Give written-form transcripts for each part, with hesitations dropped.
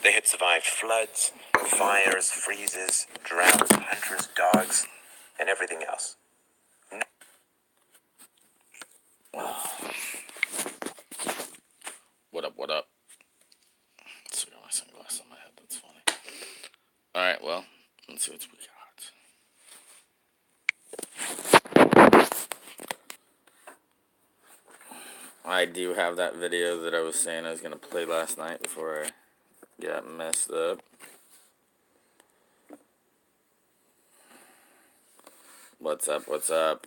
They had survived floods, fires, freezes, droughts, hunters, dogs, and everything else. What up, what up? Let's see, my sunglasses on my head, that's funny. Alright, well, let's see what we got. I do have that video that I was saying I was going to play last night before I got messed up. What's up, what's up?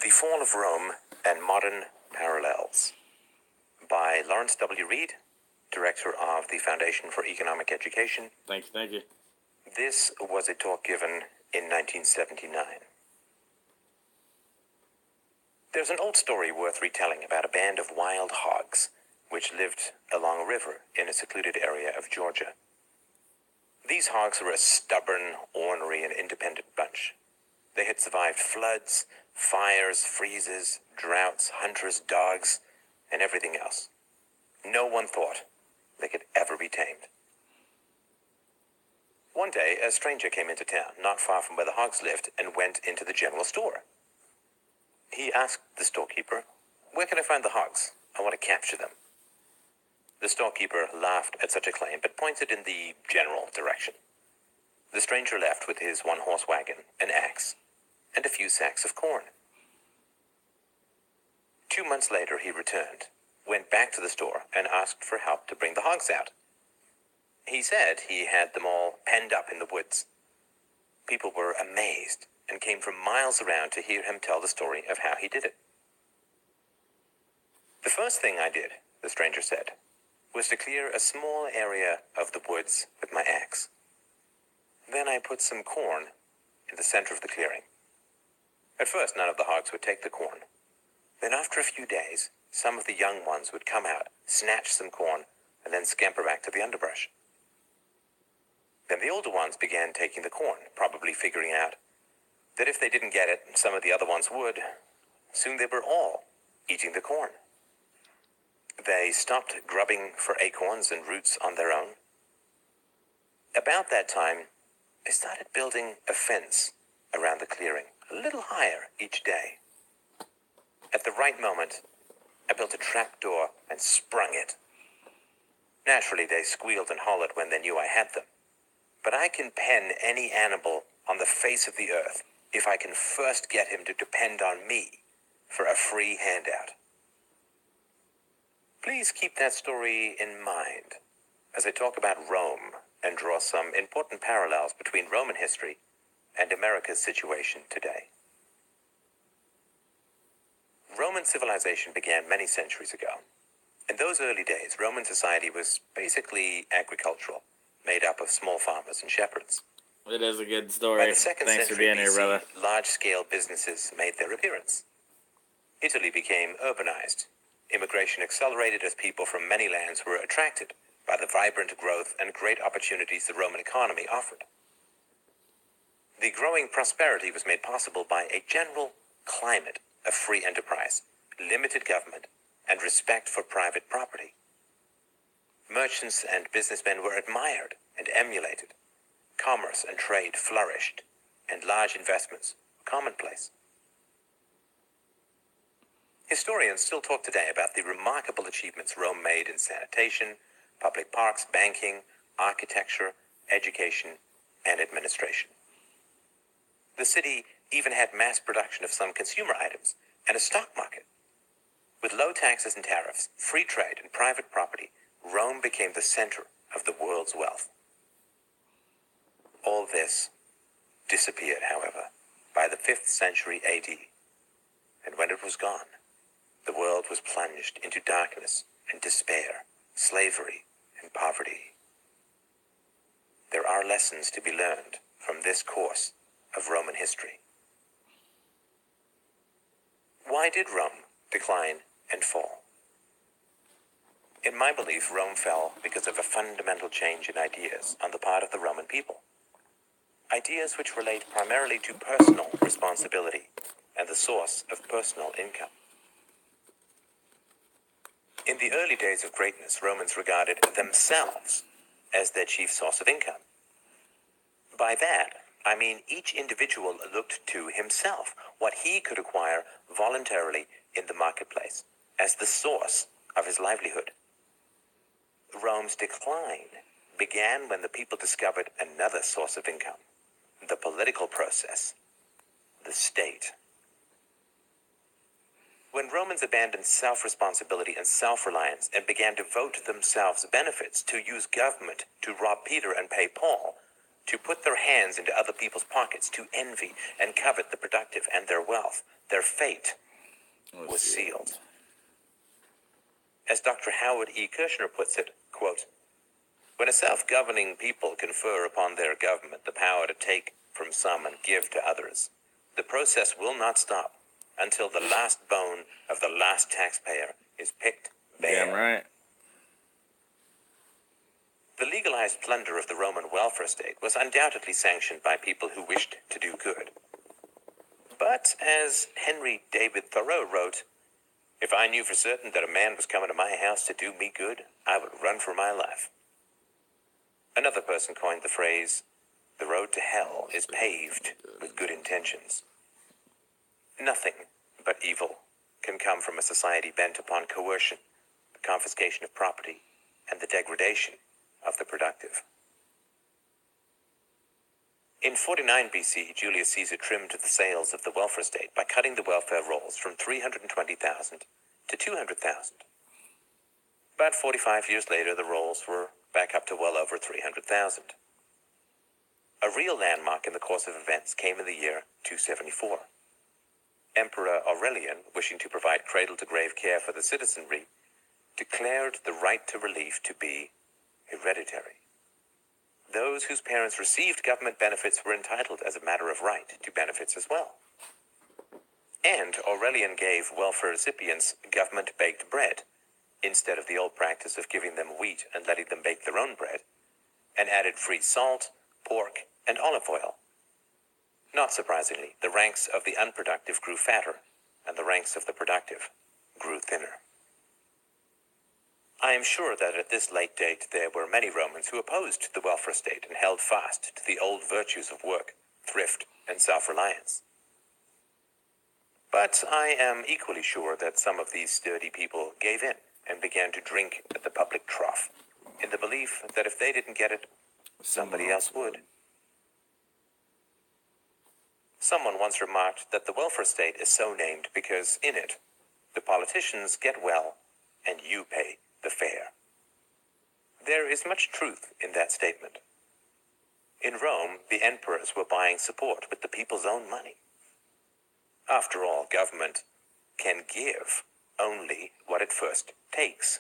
The Fall of Rome and Modern Parallels by Lawrence W. Reed, director of the Foundation for Economic Education. Thank you. This was a talk given in 1979. There's an old story worth retelling about a band of wild hogs which lived along a river in a secluded area of Georgia. These hogs were a stubborn, ornery, and independent bunch. They had survived floods, fires, freezes, droughts, hunters, dogs, and everything else. No one thought they could ever be tamed. One day, a stranger came into town, not far from where the hogs lived, and went into the general store. He asked the storekeeper, "Where can I find the hogs? I want to capture them." The storekeeper laughed at such a claim, but pointed in the general direction. The stranger left with his one-horse wagon, an axe, and a few sacks of corn. 2 months later, he returned, went back to the store, and asked for help to bring the hogs out. He said he had them all penned up in the woods. People were amazed and came from miles around to hear him tell the story of how he did it. "The first thing I did," the stranger said, "was to clear a small area of the woods with my axe. Then I put some corn in the center of the clearing. At first, none of the hogs would take the corn. Then after a few days, some of the young ones would come out, snatch some corn, and then scamper back to the underbrush. Then the older ones began taking the corn, probably figuring out that if they didn't get it, some of the other ones would. Soon they were all eating the corn. They stopped grubbing for acorns and roots on their own. About that time, I started building a fence around the clearing, a little higher each day. At the right moment, I built a trap door and sprung it. Naturally, they squealed and hollered when they knew I had them. But I can pen any animal on the face of the earth if I can first get him to depend on me for a free handout." Please keep that story in mind as I talk about Rome and draw some important parallels between Roman history and America's situation today. Roman civilization began many centuries ago. In those early days, Roman society was basically agricultural, made up of small farmers and shepherds. It is a good story. By the 2nd Thanks for century being here, brother. BC, large-scale businesses made their appearance. Italy became urbanized. Immigration accelerated as people from many lands were attracted by the vibrant growth and great opportunities the Roman economy offered. The growing prosperity was made possible by a general climate of free enterprise, limited government, and respect for private property. Merchants and businessmen were admired and emulated. Commerce and trade flourished, and large investments were commonplace. Historians still talk today about the remarkable achievements Rome made in sanitation, public parks, banking, architecture, education, and administration. The city even had mass production of some consumer items and a stock market. With low taxes and tariffs, free trade, and private property, Rome became the center of the world's wealth. All this disappeared, however, by the 5th century AD, and when it was gone, the world was plunged into darkness and despair, slavery and poverty. There are lessons to be learned from this course of Roman history. Why did Rome decline and fall? In my belief, Rome fell because of a fundamental change in ideas on the part of the Roman people. Ideas which relate primarily to personal responsibility and the source of personal income. In the early days of greatness, Romans regarded themselves as their chief source of income. By that, I mean each individual looked to himself, what he could acquire voluntarily in the marketplace, as the source of his livelihood. Rome's decline began when the people discovered another source of income, the political process, the state. When Romans abandoned self-responsibility and self-reliance and began to vote themselves benefits, to use government to rob Peter and pay Paul, to put their hands into other people's pockets, to envy and covet the productive and their wealth, their fate was sealed. As Dr. Howard E. Kirshner puts it, quote, "When a self-governing people confer upon their government the power to take from some and give to others, the process will not stop until the last bone of the last taxpayer is picked bare." Damn right. The legalized plunder of the Roman welfare state was undoubtedly sanctioned by people who wished to do good. But as Henry David Thoreau wrote, "If I knew for certain that a man was coming to my house to do me good, I would run for my life." Another person coined the phrase, "The road to hell is paved with good intentions." Nothing but evil can come from a society bent upon coercion, the confiscation of property, and the degradation of the productive. In 49 BC, Julius Caesar trimmed the sails of the welfare state by cutting the welfare rolls from 320,000 to 200,000. About 45 years later, the rolls were back up to well over 300,000. A real landmark in the course of events came in the year 274. Emperor Aurelian, wishing to provide cradle-to-grave care for the citizenry, declared the right to relief to be hereditary. Those whose parents received government benefits were entitled as a matter of right to benefits as well. And Aurelian gave welfare recipients government-baked bread, instead of the old practice of giving them wheat and letting them bake their own bread, and added free salt, pork, and olive oil. Not surprisingly, the ranks of the unproductive grew fatter, and the ranks of the productive grew thinner. I am sure that at this late date there were many Romans who opposed the welfare state and held fast to the old virtues of work, thrift, and self-reliance. But I am equally sure that some of these sturdy people gave in and began to drink at the public trough, in the belief that if they didn't get it, somebody else would. Someone once remarked that the welfare state is so named because in it, the politicians get well and you pay the fare. There is much truth in that statement. In Rome, the emperors were buying support with the people's own money. After all, government can give only what it first takes.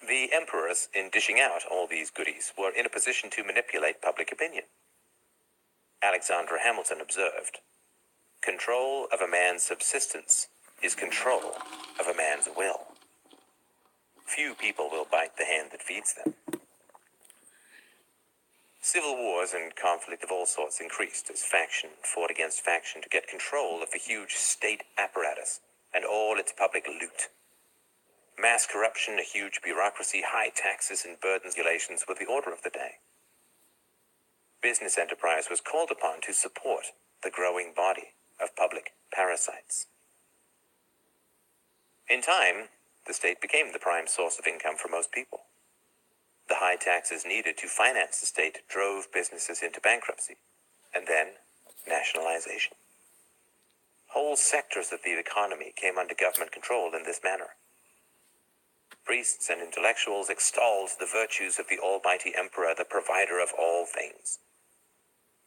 The emperors, in dishing out all these goodies, were in a position to manipulate public opinion. Alexander Hamilton observed, "Control of a man's subsistence is control of a man's will." Few people will bite the hand that feeds them. Civil wars and conflict of all sorts increased as faction fought against faction to get control of the huge state apparatus and all its public loot. Mass corruption, a huge bureaucracy, high taxes, and burdens regulations were the order of the day. Business enterprise was called upon to support the growing body of public parasites. In time, the state became the prime source of income for most people. The high taxes needed to finance the state drove businesses into bankruptcy, and then nationalization. Whole sectors of the economy came under government control in this manner. Priests and intellectuals extolled the virtues of the almighty emperor, the provider of all things.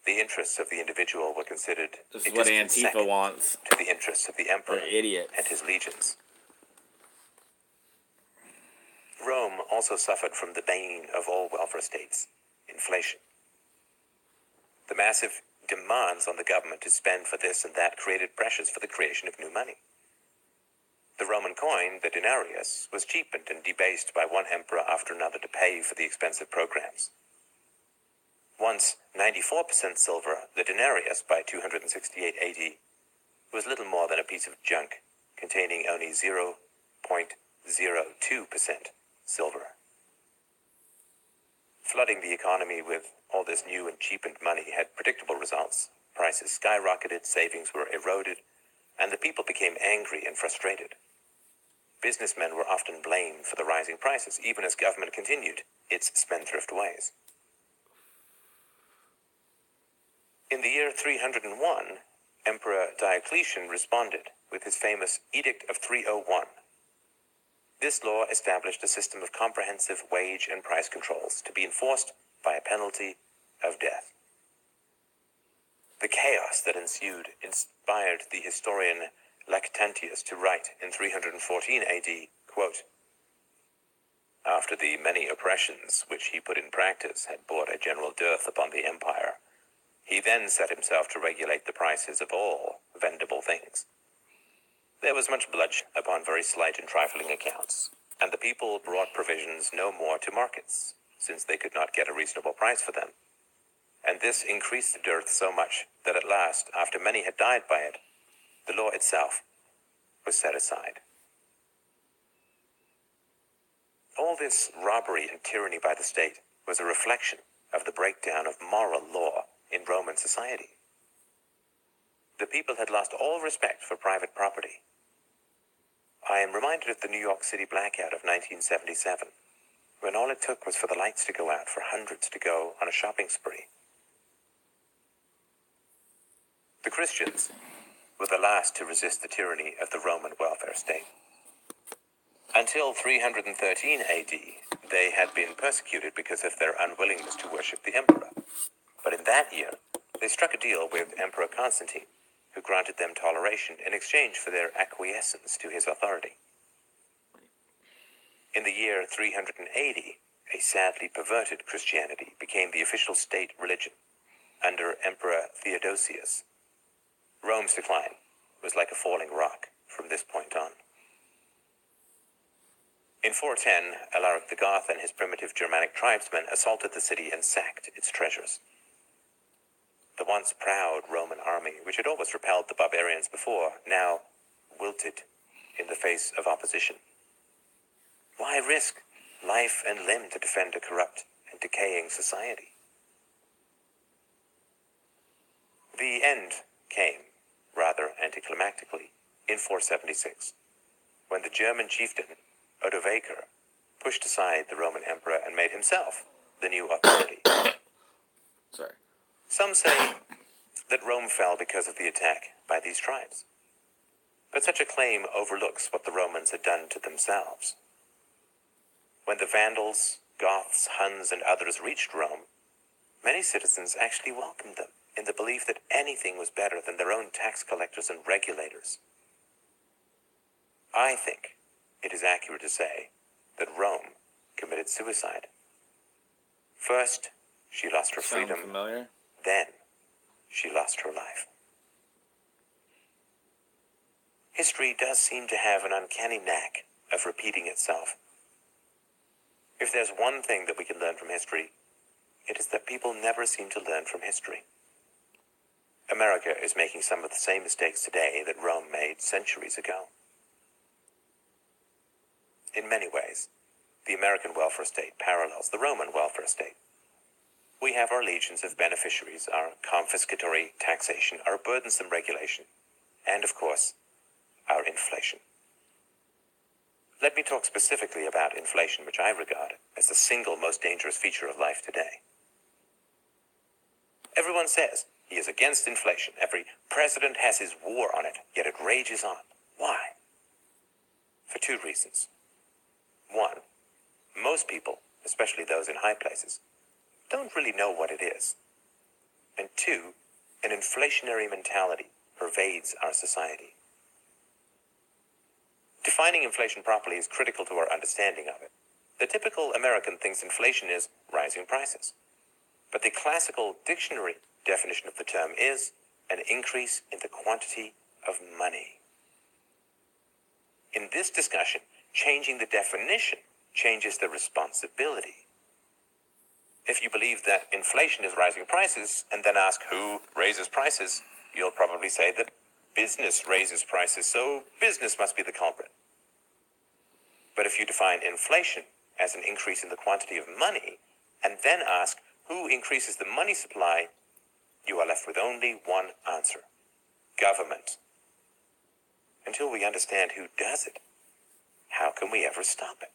The interests of the individual were considered This is what Antifa wants. to the interests of the emperor They're idiots. and his legions. Rome also suffered from the bane of all welfare states, inflation. The massive demands on the government to spend for this and that created pressures for the creation of new money. The Roman coin, the denarius, was cheapened and debased by one emperor after another to pay for the expensive programs. Once 94% silver, the denarius by 268 AD was little more than a piece of junk containing only 0.0 0.02% silver. Flooding the economy with all this new and cheapened money had predictable results. Prices skyrocketed, savings were eroded, and the people became angry and frustrated. Businessmen were often blamed for the rising prices, even as government continued its spendthrift ways. In the year 301, Emperor Diocletian responded with his famous Edict of 301. This law established a system of comprehensive wage and price controls to be enforced by a penalty of death. The chaos that ensued inspired the historian Lactantius to write in 314 AD, quote, "After the many oppressions which he put in practice had brought a general dearth upon the empire, he then set himself to regulate the prices of all vendible things. There was much bloodshed upon very slight and trifling accounts, and the people brought provisions no more to markets, since they could not get a reasonable price for them. And this increased the dearth so much that at last, after many had died by it, the law itself was set aside." All this robbery and tyranny by the state was a reflection of the breakdown of moral law in Roman society. The people had lost all respect for private property. I am reminded of the New York City blackout of 1977, when all it took was for the lights to go out for hundreds to go on a shopping spree. The Christians were the last to resist the tyranny of the Roman welfare state. Until 313 AD, they had been persecuted because of their unwillingness to worship the emperor. But in that year, they struck a deal with Emperor Constantine, who granted them toleration in exchange for their acquiescence to his authority. In the year 380, a sadly perverted Christianity became the official state religion under Emperor Theodosius. Rome's decline was like a falling rock from this point on. In 410, Alaric the Goth and his primitive Germanic tribesmen assaulted the city and sacked its treasures. The once proud Roman army, which had always repelled the barbarians before, now wilted in the face of opposition. Why risk life and limb to defend a corrupt and decaying society? The end came, rather anticlimactically, in 476, when the German chieftain, Odovaker, pushed aside the Roman emperor and made himself the new authority. Sorry. Some say that Rome fell because of the attack by these tribes. But such a claim overlooks what the Romans had done to themselves. When the Vandals, Goths, Huns, and others reached Rome, many citizens actually welcomed them in the belief that anything was better than their own tax collectors and regulators. I think it is accurate to say that Rome committed suicide. First, she lost her Sound freedom. familiar? Then, she lost her life. History does seem to have an uncanny knack of repeating itself. If there's one thing that we can learn from history, it is that people never seem to learn from history. America is making some of the same mistakes today that Rome made centuries ago. In many ways, the American welfare state parallels the Roman welfare state. We have our legions of beneficiaries, our confiscatory taxation, our burdensome regulation, and, of course, our inflation. Let me talk specifically about inflation, which I regard as the single most dangerous feature of life today. Everyone says he is against inflation. Every president has his war on it, yet it rages on. Why? For two reasons. One, most people, especially those in high places, don't really know what it is. And two, an inflationary mentality pervades our society. Defining inflation properly is critical to our understanding of it. The typical American thinks inflation is rising prices. But the classical dictionary definition of the term is an increase in the quantity of money. In this discussion, changing the definition changes the responsibility. If you believe that inflation is rising prices and then ask who raises prices, you'll probably say that business raises prices, so business must be the culprit. But if you define inflation as an increase in the quantity of money, and then ask who increases the money supply, you are left with only one answer: government. Until we understand who does it, how can we ever stop it?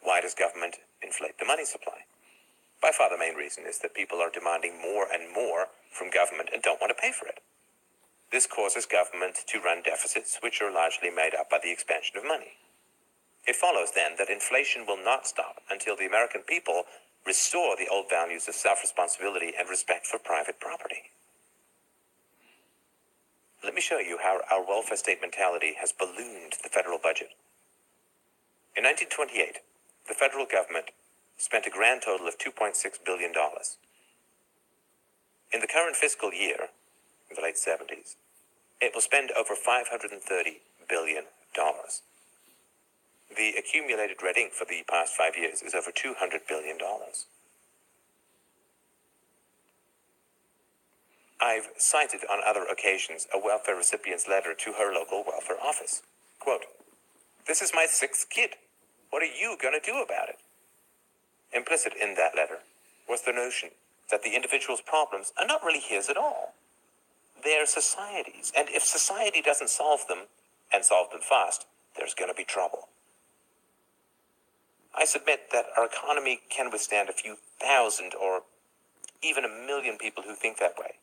Why does government inflate the money supply? By far the main reason is that people are demanding more and more from government and don't want to pay for it. This causes government to run deficits which are largely made up by the expansion of money. It follows then that inflation will not stop until the American people restore the old values of self-responsibility and respect for private property. Let me show you how our welfare state mentality has ballooned the federal budget. In 1928, the federal government spent a grand total of $2.6 billion. In the current fiscal year, in the late 70s, it will spend over $530 billion. The accumulated red ink for the past 5 years is over $200 billion. I've cited on other occasions a welfare recipient's letter to her local welfare office. Quote, "This is my 6th kid. What are you going to do about it?" Implicit in that letter was the notion that the individual's problems are not really his at all. They're society's, and if society doesn't solve them, and solve them fast, there's going to be trouble. I submit that our economy can withstand a few thousand or even 1 million people who think that way,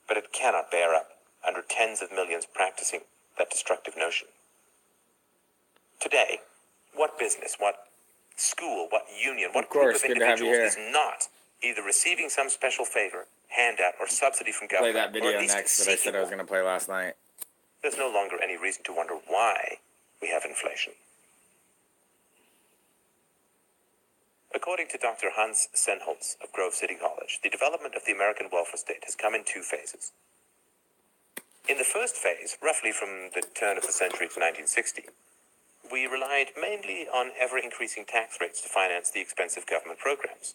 but it cannot bear up under tens of millions practicing that destructive notion. Today, what business, what school, what union, what group of individuals is not either receiving some special favor, handout, or subsidy from government, Play that video or at least next that I said I was going to play last night. There's no longer any reason to wonder why we have inflation. According to Dr. Hans Senholz of Grove City College, the development of the American welfare state has come in 2 phases. In the first phase, roughly from the turn of the century to 1960, we relied mainly on ever-increasing tax rates to finance the expensive government programs.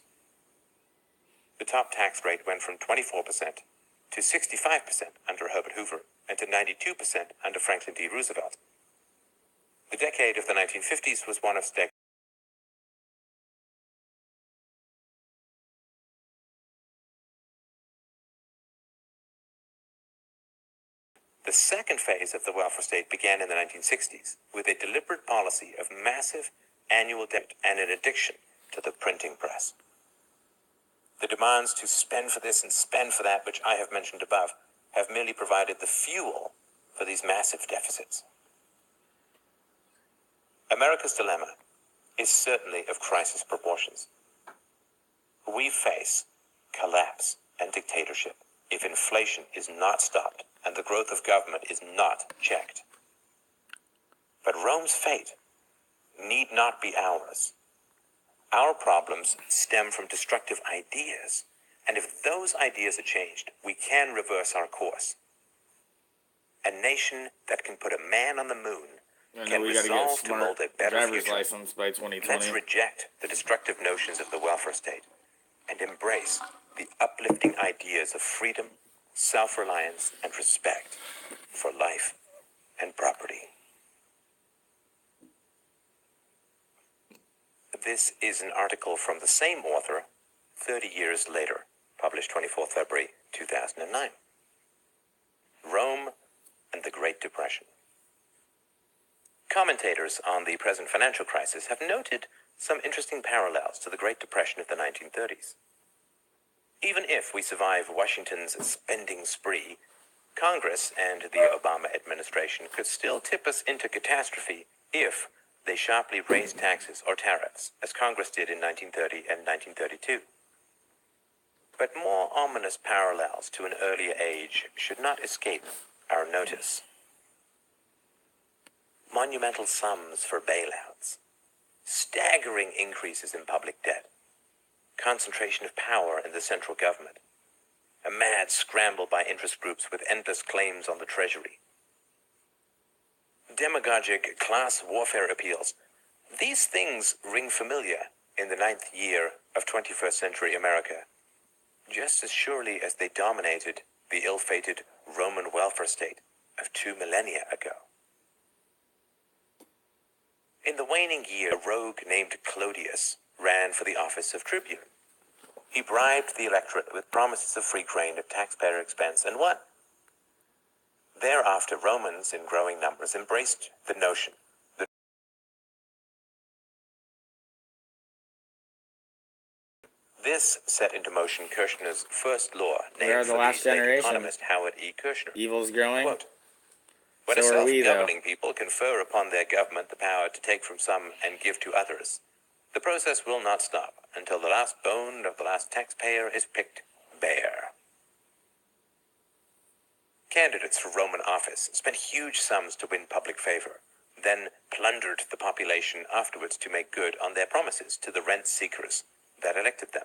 The top tax rate went from 24% to 65% under Herbert Hoover and to 92% under Franklin D. Roosevelt. The decade of the 1950s was one of stagnation. The second phase of the welfare state began in the 1960s with a deliberate policy of massive annual debt and an addiction to the printing press. The demands to spend for this and spend for that, which I have mentioned above, have merely provided the fuel for these massive deficits. America's dilemma is certainly of crisis proportions. We face collapse and dictatorship if inflation is not stopped and the growth of government is not checked. But Rome's fate need not be ours. Our problems stem from destructive ideas, and if those ideas are changed, we can reverse our course. A nation that can put a man on the moon can resolve to mold a better driver's future. license by 2020. Let's reject the destructive notions of the welfare state and embrace the uplifting ideas of freedom, self-reliance, and respect for life and property. This is an article from the same author 30 years later, published 24th February 2009. Rome and the Great Depression. Commentators on the present financial crisis have noted some interesting parallels to the Great Depression of the 1930s. Even if we survive Washington's spending spree, Congress and the Obama administration could still tip us into catastrophe if they sharply raised taxes or tariffs, as Congress did in 1930 and 1932. But more ominous parallels to an earlier age should not escape our notice. Monumental sums for bailouts, staggering increases in public debt, concentration of power in the central government, a mad scramble by interest groups with endless claims on the Treasury, demagogic class warfare appeals. These things ring familiar in the 9th year of 21st century America, just as surely as they dominated the ill-fated Roman welfare state of 2 millennia ago. In the waning year, a rogue named Clodius ran for the office of tribune. He bribed the electorate with promises of free grain at taxpayer expense and won. Thereafter, Romans in growing numbers embraced the notion that this set into motion Kirchner's first law, We are named the for last the late generation. economist Howard E. Kirchner. Evil's growing. Quote, when So a are we, though. self-governing people confer upon their government the power to take from some and give to others, the process will not stop until the last bone of the last taxpayer is picked bare. Candidates for Roman office spent huge sums to win public favor, then plundered the population afterwards to make good on their promises to the rent-seekers that elected them.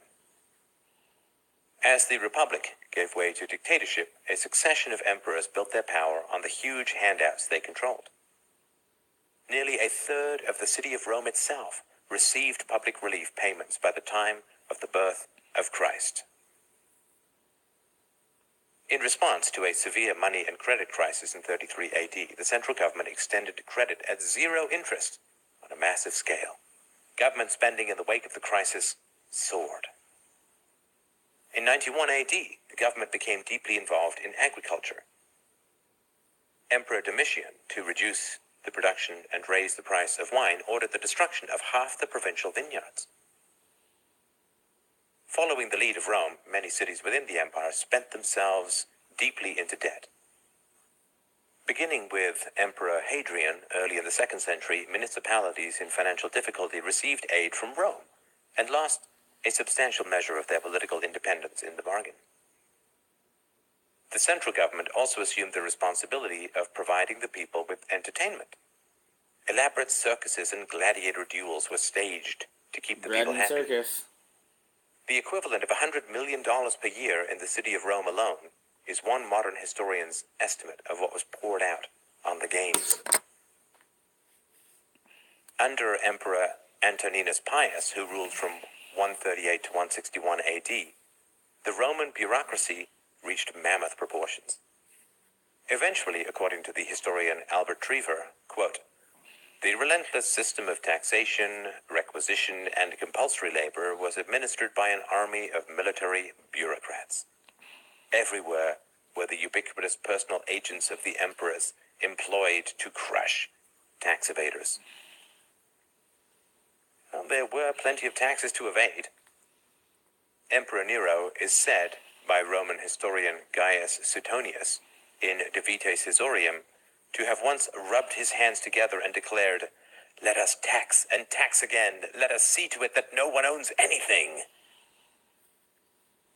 As the Republic gave way to dictatorship, a succession of emperors built their power on the huge handouts they controlled. Nearly a third of the city of Rome itself received public relief payments by the time of the birth of Christ. In response to a severe money and credit crisis in 33 AD, the central government extended credit at zero interest on a massive scale. Government spending in the wake of the crisis soared. In 91 AD, the government became deeply involved in agriculture. Emperor Domitian, to reduce the production and raise the price of wine, ordered the destruction of half the provincial vineyards. Following the lead of Rome, many cities within the empire spent themselves deeply into debt. Beginning with Emperor Hadrian early in the 2nd century, municipalities in financial difficulty received aid from Rome and lost a substantial measure of their political independence in the bargain. The central government also assumed the responsibility of providing the people with entertainment. Elaborate circuses and gladiator duels were staged to keep the Bread people and happy. circus. The equivalent of $100 million per year in the city of Rome alone is one modern historian's estimate of what was poured out on the games. Under Emperor Antoninus Pius, who ruled from 138 to 161 AD, the Roman bureaucracy reached mammoth proportions. Eventually, according to the historian Albert Triever, quote, the relentless system of taxation, requisition, and compulsory labor was administered by an army of military bureaucrats. Everywhere were the ubiquitous personal agents of the emperors employed to crush tax evaders. Well, there were plenty of taxes to evade. Emperor Nero is said by Roman historian Gaius Suetonius in De Vitae Caesarium to have once rubbed his hands together and declared, let us tax and tax again. Let us see to it that no one owns anything.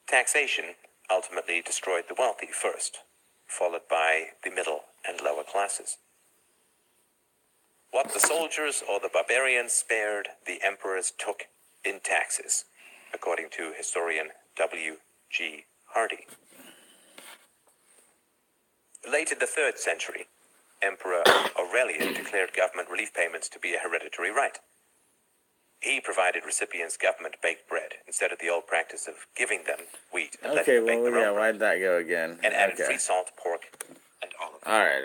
Taxation ultimately destroyed the wealthy first, followed by the middle and lower classes. What the soldiers or the barbarians spared, the emperors took in taxes, according to historian W.G. Hardy. Late in the 3rd century, Emperor Aurelian declared government relief payments to be a hereditary right. He provided recipients government-baked bread instead of the old practice of giving them wheat and letting Okay, them bake well, their yeah, own bread, why'd that go again? and added Okay. free salt, pork, and olive. Alright.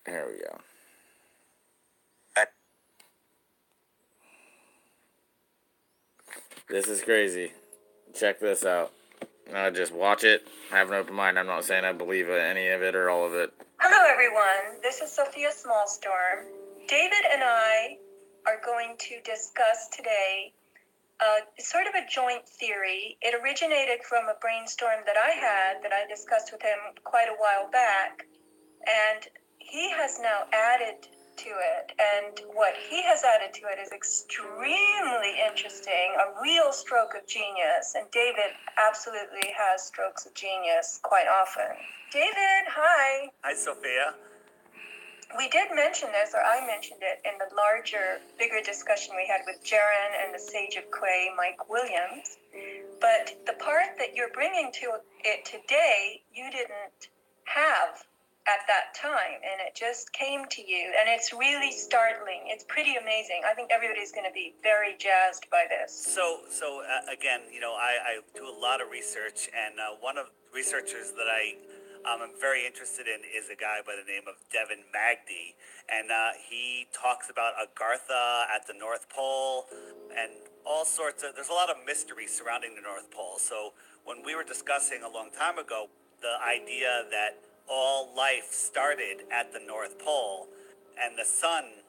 Here we go. This is crazy. Check this out. Just watch it. Have an open mind. I'm not saying I believe any of it or all of it. Hello, everyone. This is Sophia Smallstorm. David and I are going to discuss today sort of a joint theory. It originated from a brainstorm that I had that I discussed with him quite a while back, and he has now added to it, and what he has added to it is extremely interesting, a real stroke of genius, and David absolutely has strokes of genius quite often. David, hi. Hi, Sophia. We did mention this, or I mentioned it, in the larger, bigger discussion we had with Jaron and the Sage of Quay, Mike Williams, but the part that you're bringing to it today, you didn't have at that time, and it just came to you, and it's really startling. It's pretty amazing. I think everybody's going to be very jazzed by this. So again, I do a lot of research, and one of the researchers that I I'm very interested in is a guy by the name of Devin Magdy, and he talks about Agartha at the North Pole and all sorts of. There's a lot of mystery surrounding the North Pole. So when we were discussing a long time ago the idea that all life started at the North Pole and the sun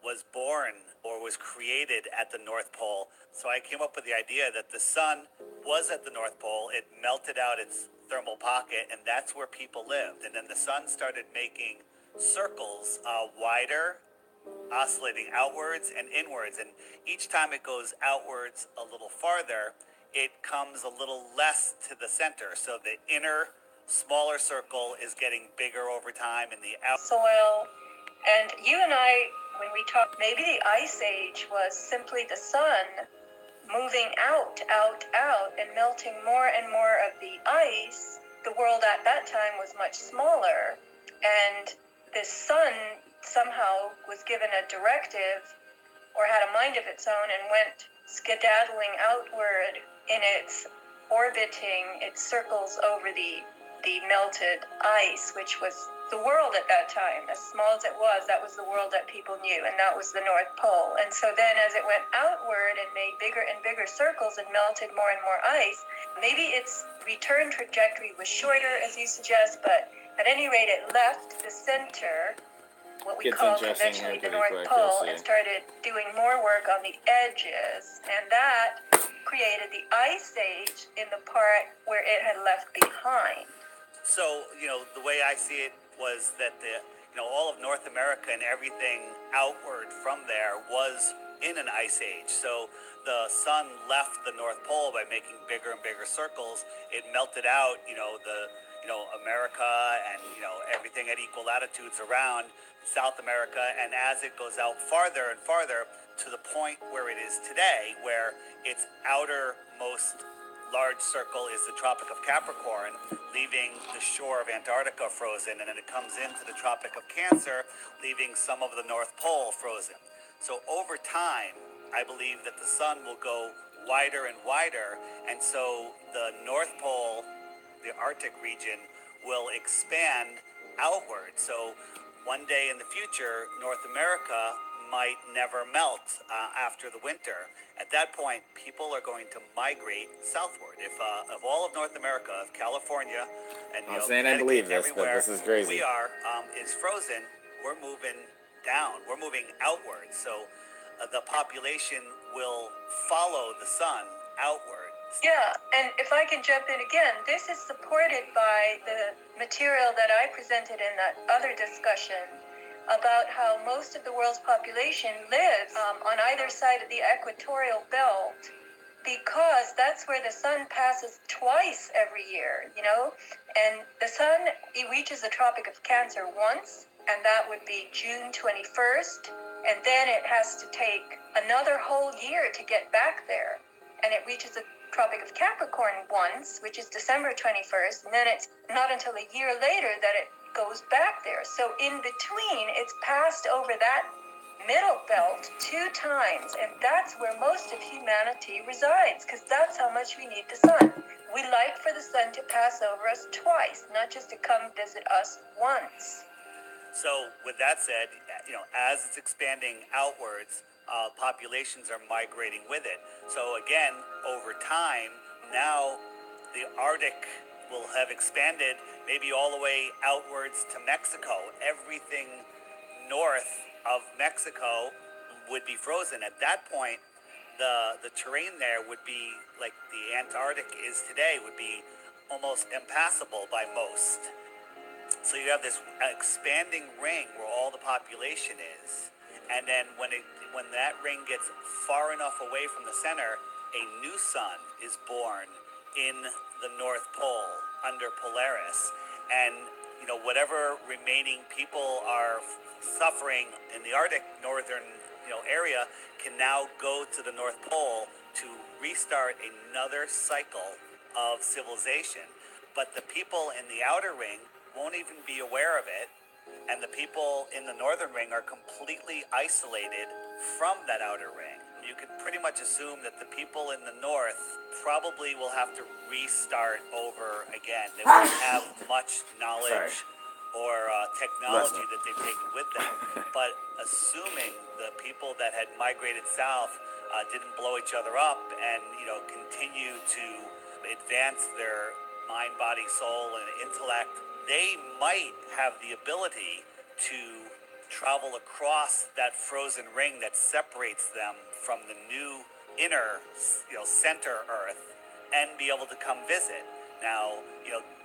was born or was created at the North Pole. So I came up with the idea that the sun was at the North Pole, it melted out its thermal pocket, and that's where people lived. And then the sun started making circles wider, oscillating outwards and inwards. And each time it goes outwards a little farther, it comes a little less to the center. So the inner, smaller circle is getting bigger over time, and the out soil. And you and I, when we talked, maybe the Ice Age was simply the sun moving out, and melting more and more of the ice. The world at that time was much smaller, and the sun somehow was given a directive or had a mind of its own and went skedaddling outward in its orbiting, its circles over the melted ice, which was the world at that time. As small as it was, that was the world that people knew, and that was the North Pole. And so then as it went outward and made bigger and bigger circles and melted more and more ice, maybe its return trajectory was shorter, as you suggest, but at any rate, it left the center, what we call conventionally the North Pole, and started doing more work on the edges, and that created the Ice Age in the part where it had left behind. So, the way I see it was that all of North America and everything outward from there was in an ice age. So the sun left the North Pole by making bigger and bigger circles. It melted out, America and, everything at equal latitudes around South America. And as it goes out farther and farther to the point where it is today, where its outermost large circle is the Tropic of Capricorn, leaving the shore of Antarctica frozen, and then it comes into the Tropic of Cancer, leaving some of the North Pole frozen. So over time, I believe that the sun will go wider and wider, and so the North Pole, the Arctic region, will expand outward. So one day in the future, North America might never melt after the winter. At that point, people are going to migrate southward. If all of North America, of California, and I'm saying I believe this, but everywhere this is crazy. we are is frozen, we're moving down. We're moving outward. So the population will follow the sun outward. Yeah, and if I can jump in again, this is supported by the material that I presented in that other discussion about how most of the world's population lives on either side of the equatorial belt, because that's where the sun passes twice every year, and the sun, it reaches the Tropic of Cancer once, and that would be June 21st, and then it has to take another whole year to get back there, and it reaches the Tropic of Capricorn once, which is December 21st, and then it's not until a year later that it goes back there. So in between, it's passed over that middle belt 2 times, and that's where most of humanity resides, because that's how much we need the sun. We like for the sun to pass over us twice, not just to come visit us once. So with that said, as it's expanding outwards, populations are migrating with it. So again, over time, now the Arctic will have expanded maybe all the way outwards to Mexico. Everything north of Mexico would be frozen. At that point, the terrain there would be like the Antarctic is today, would be almost impassable by most. So you have this expanding ring where all the population is, and then when that ring gets far enough away from the center, a new sun is born in the North Pole under Polaris, and whatever remaining people are suffering in the Arctic northern area can now go to the North Pole to restart another cycle of civilization. But the people in the outer ring won't even be aware of it, and the people in the northern ring are completely isolated from that outer ring. you can pretty much assume that the people in the north probably will have to restart over again. They won't have much knowledge or technology that they've taken with them. But assuming the people that had migrated south didn't blow each other up and continue to advance their mind, body, soul, and intellect, they might have the ability to travel across that frozen ring that separates them from the new inner, center Earth, and be able to come visit. Now,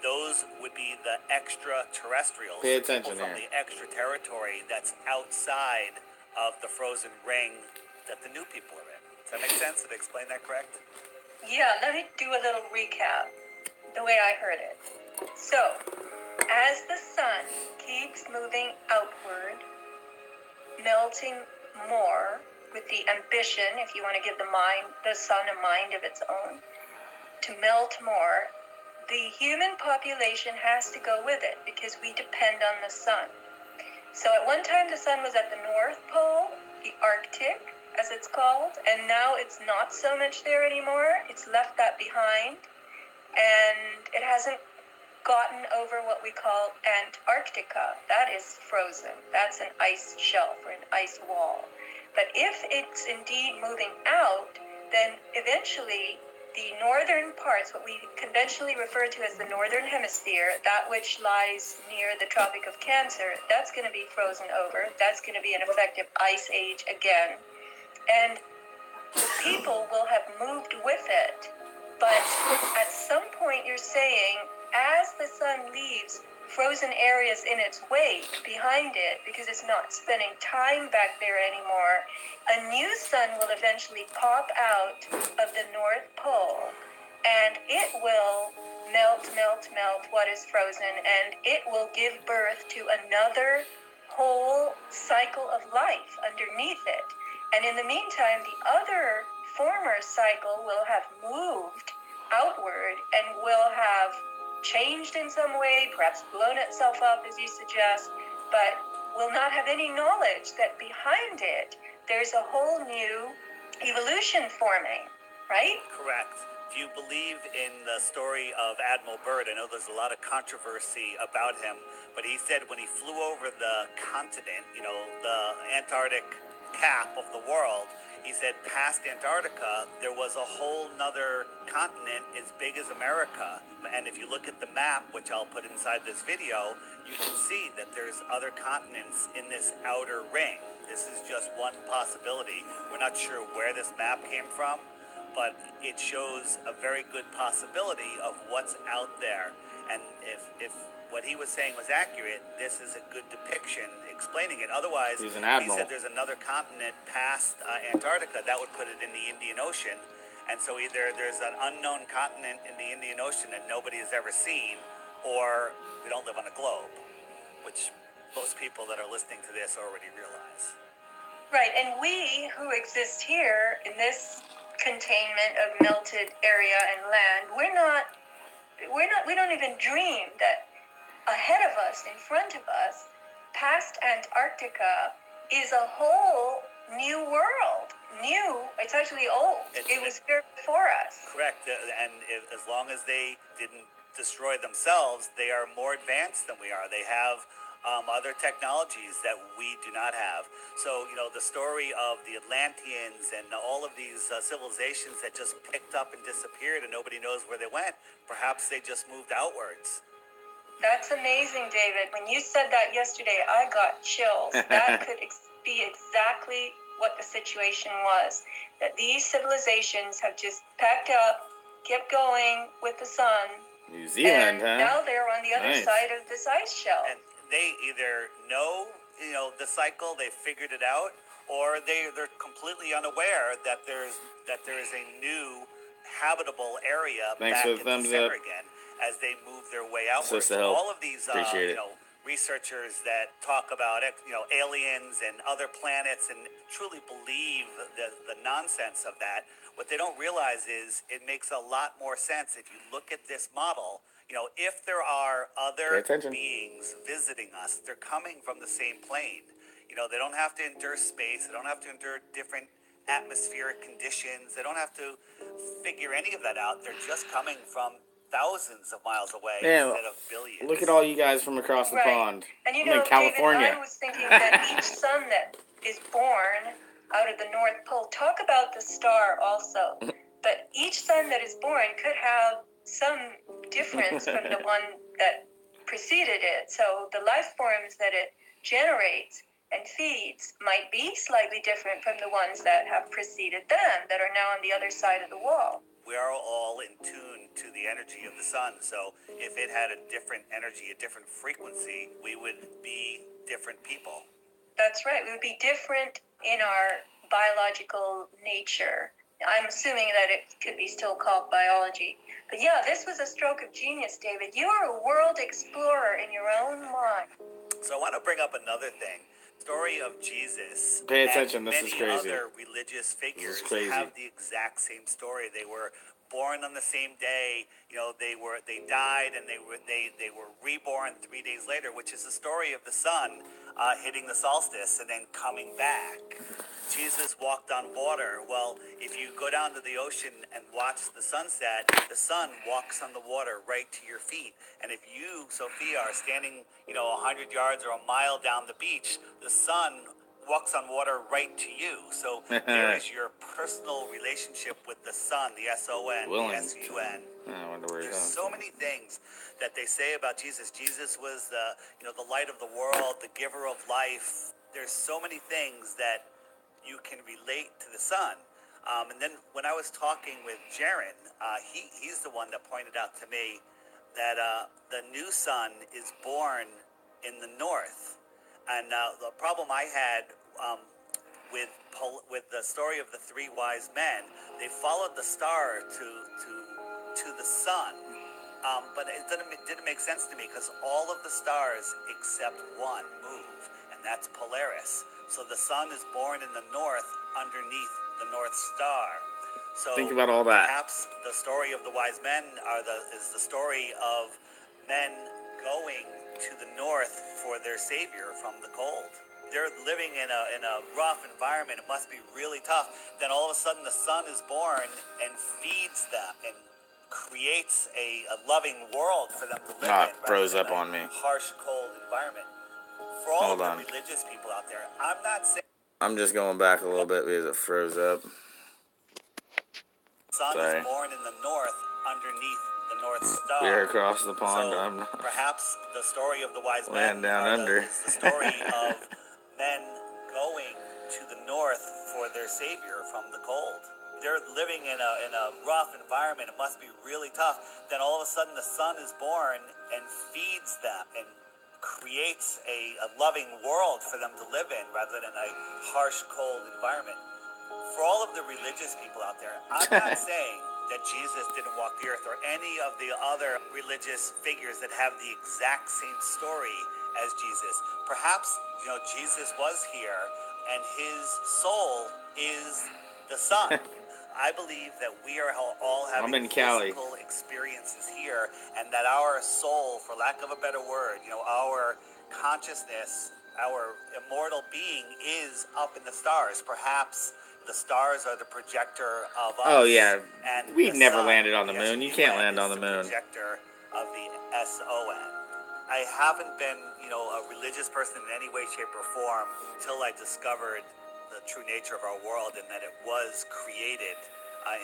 those would be the extraterrestrials, Pay the attention people from here. the extra territory that's outside of the frozen ring that the new people are in. Does that make sense? Did I explain that correct? Yeah, let me do a little recap the way I heard it. So, as the sun keeps moving outward, melting more with the ambition, if you want to give the sun a mind of its own, to melt more, the human population has to go with it because we depend on the sun. So at one time the sun was at the North Pole, the Arctic, as it's called, and now it's not so much there anymore. It's left that behind, and it hasn't gotten over what we call Antarctica. That is frozen. That's an ice shelf or an ice wall. But if it's indeed moving out, then eventually the northern parts, what we conventionally refer to as the northern hemisphere, that which lies near the Tropic of Cancer, that's going to be frozen over. That's going to be an effective ice age again. And the people will have moved with it. But at some point you're saying, as the sun leaves frozen areas in its wake behind it, because it's not spending time back there anymore, a new sun will eventually pop out of the North Pole, and it will melt what is frozen, and it will give birth to another whole cycle of life underneath it. And in the meantime, the other former cycle will have moved outward and will have changed in some way, perhaps blown itself up, as you suggest, but will not have any knowledge that behind it there's a whole new evolution forming, right? Correct. Do you believe in the story of Admiral Byrd? I know there's a lot of controversy about him, but he said when he flew over the continent, the Antarctic cap of the world, he said past Antarctica, there was a whole nother continent as big as America. And if you look at the map, which I'll put inside this video, you can see that there's other continents in this outer ring. This is just one possibility. We're not sure where this map came from, but it shows a very good possibility of what's out there. And if what he was saying was accurate, this is a good depiction explaining it. Otherwise, He's an he admiral. said there's another continent past Antarctica. That would put it in the Indian Ocean. And so either there's an unknown continent in the Indian Ocean that nobody has ever seen, or we don't live on a globe, which most people that are listening to this already realize. Right, and we who exist here in this containment of melted area and land, we don't even dream that ahead of us, in front of us, past Antarctica, is a whole new world. New, it's actually old. It was here before us. Correct, and as long as they didn't destroy themselves, they are more advanced than we are. They have other technologies that we do not have. So, the story of the Atlanteans and all of these civilizations that just picked up and disappeared and nobody knows where they went, perhaps they just moved outwards. That's amazing, David. When you said that yesterday, I got chills. That could be exactly what the situation was. That these civilizations have just packed up, kept going with the sun. New Zealand, and now they're on the other Nice. side of this ice shelf. And they either know, the cycle, they figured it out, or they're completely unaware that there is a new habitable area Thanks back for in the the thumbs center up. again as they move their way outward. Just to help. All of these, Appreciate it. researchers that talk about aliens and other planets and truly believe the nonsense of that, what they don't realize is it makes a lot more sense if you look at this model. If there are Pay other attention. beings visiting us, they're coming from the same plane. They don't have to endure space. They don't have to endure different atmospheric conditions. They don't have to figure any of that out. They're just coming from thousands of miles away Yeah, instead of billions. look at all you guys from across the Right. pond. And you I'm know, in California. David, I was thinking that each sun that is born out of the North Pole, talk about the star also, but each sun that is born could have some difference from the one that preceded it. So the life forms that it generates and feeds might be slightly different from the ones that have preceded them, that are now on the other side of the wall. We are all in tune to the energy of the sun. So if it had a different energy, a different frequency, we would be different people. That's right. We would be different in our biological nature. I'm assuming that it could be still called biology. But yeah, this was a stroke of genius, David. You are a world explorer in your own mind. So I want to bring up another thing. Story of Jesus. Pay attention, And this is many crazy. other religious figures crazy. have the exact same story. They were born on the same day. You know, they died and they were reborn 3 days later, which is the story of the sun hitting the solstice and then coming back. Jesus walked on water. Well, if you go down to the ocean and watch the sunset, the sun walks on the water right to your feet. And if you, Sophia, are standing, 100 yards or a mile down the beach, the sun walks on water right to you. So there is your personal relationship with the sun, the S-O-N, the S-U-N. I wonder where he's There's at. so many things that they say about Jesus. Jesus was the light of the world, the giver of life. There's so many things that you can relate to the sun. And then when I was talking with Jaron, he's the one that pointed out to me that the new sun is born in the north. And the problem I had with the story of the three wise men, they followed the star to the sun. But it didn't make sense to me because all of the stars except one move, and that's Polaris. So the sun is born in the north underneath the North Star. So Think about all that. Perhaps the story of the wise men is the story of men going to the north for their savior from the cold. They're living in a rough environment. It must be really tough. Then all of a sudden the sun is born and feeds them and creates a loving world for them to live in. Froze rather up than on a me. harsh, cold environment. For all Hold of on. the religious people out there, I'm not saying I'm just going back a little bit because it froze up. the sun Sorry. is born in the north underneath the North Star. We're across the pond. So I'm not. perhaps the story of the wise Land men down under. is the story of men going to the north for their savior from the cold. They're living in a rough environment. It must be really tough. Then all of a sudden the sun is born and feeds them and creates a loving world for them to live in rather than a harsh, cold environment. For all of the religious people out there, I'm not saying that Jesus didn't walk the earth or any of the other religious figures that have the exact same story as Jesus. Perhaps, Jesus was here and his soul is the sun. I believe that we are all having I'm in Cali. physical experiences here, and that our soul, for lack of a better word, our consciousness, our immortal being is up in the stars. Perhaps the stars are the projector of us. Oh, yeah. And We've the never sun, landed on the the moon. You S-U-N, can't land is on the moon. Projector of the S-O-N. I haven't been, a religious person in any way, shape, or form until I discovered the true nature of our world and that it was created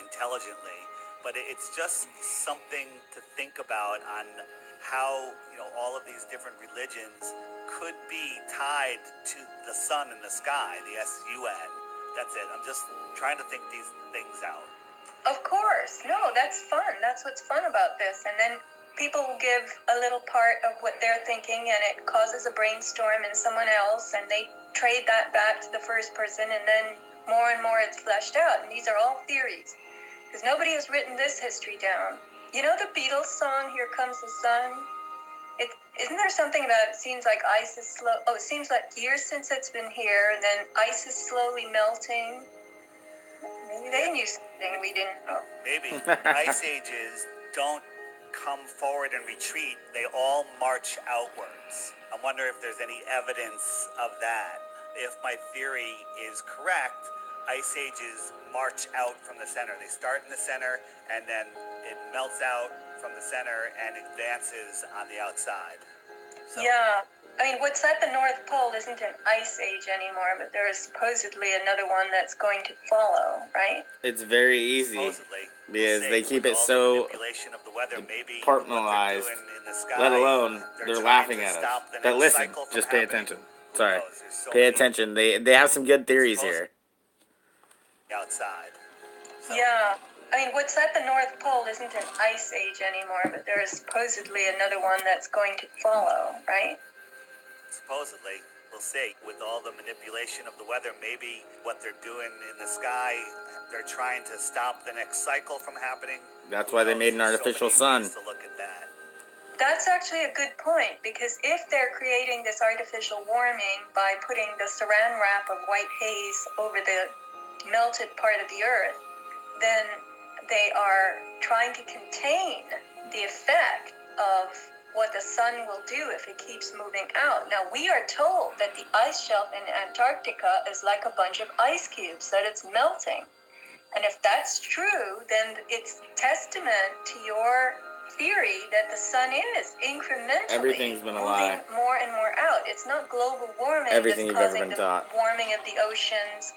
intelligently. But it's just something to think about on how, all of these different religions could be tied to the sun in the sky, the S-U-N. That's it. I'm just trying to think these things out. Of course. No, that's fun. That's what's fun about this. And then people will give a little part of what they're thinking, and it causes a brainstorm in someone else, and they trade that back to the first person, and then more and more it's fleshed out. And these are all theories, because nobody has written this history down. You know the Beatles song, Here Comes the Sun? Isn't there something about it seems like ice is slow? Oh, it seems like years since it's been here, and then ice is slowly melting. Maybe they knew something we didn't know. Maybe. Ice ages don't come forward and retreat. They all march outwards. I wonder if there's any evidence of that. If my theory is correct, ice ages march out from the center. They start in the center, and then it melts out from the center and advances on the outside. So, Yeah. I mean, what's at the North Pole isn't an ice age anymore, but there is supposedly another one that's going to follow, right? It's very easy supposedly, because we'll they see, keep with it all so the manipulation of the weather, maybe compartmentalized, what they're doing in the sky, let alone they're trying laughing to at us. stop the But next listen, cycle from just pay happening. attention. Who Sorry. knows? There's so Pay many attention. They have some good theories here. outside. So, Yeah. I mean, what's at the North Pole isn't an ice age anymore, but there is supposedly another one that's going to follow, right? supposedly, we'll see. With all the manipulation of the weather, maybe what they're doing in the sky, they're trying to stop the next cycle from happening. That's why they made an There's artificial so many sun. ways to look at that. That's actually a good point, because if they're creating this artificial warming by putting the saran wrap of white haze over the melted part of the earth, then they are trying to contain the effect of what the sun will do if it keeps moving out. Now, we are told that the ice shelf in Antarctica is like a bunch of ice cubes, that it's melting. And if that's true, then it's testament to your theory that the sun is incrementally Everything's been a lie. moving more and more out. It's not global warming Everything that's you've ever causing been the taught. warming of the oceans,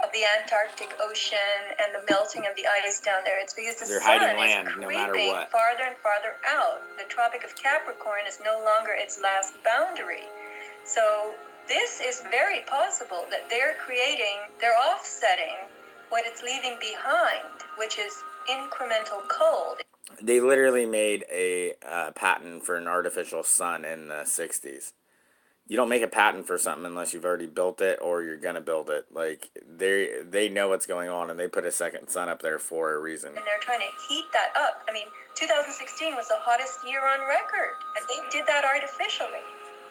of the Antarctic Ocean, and the melting of the ice down there. It's because the They're sun hiding is land no matter creeping what. farther and farther out. The Tropic of Capricorn is no longer its last boundary. So this is very possible that they're offsetting what it's leaving behind, which is incremental cold. They literally made a patent for an artificial sun in the 60s. You don't make a patent for something unless you've already built it or you're gonna build it. Like they know what's going on, and they put a second sun up there for a reason. And they're trying to heat that up. I mean, 2016 was the hottest year on record, and they did that artificially.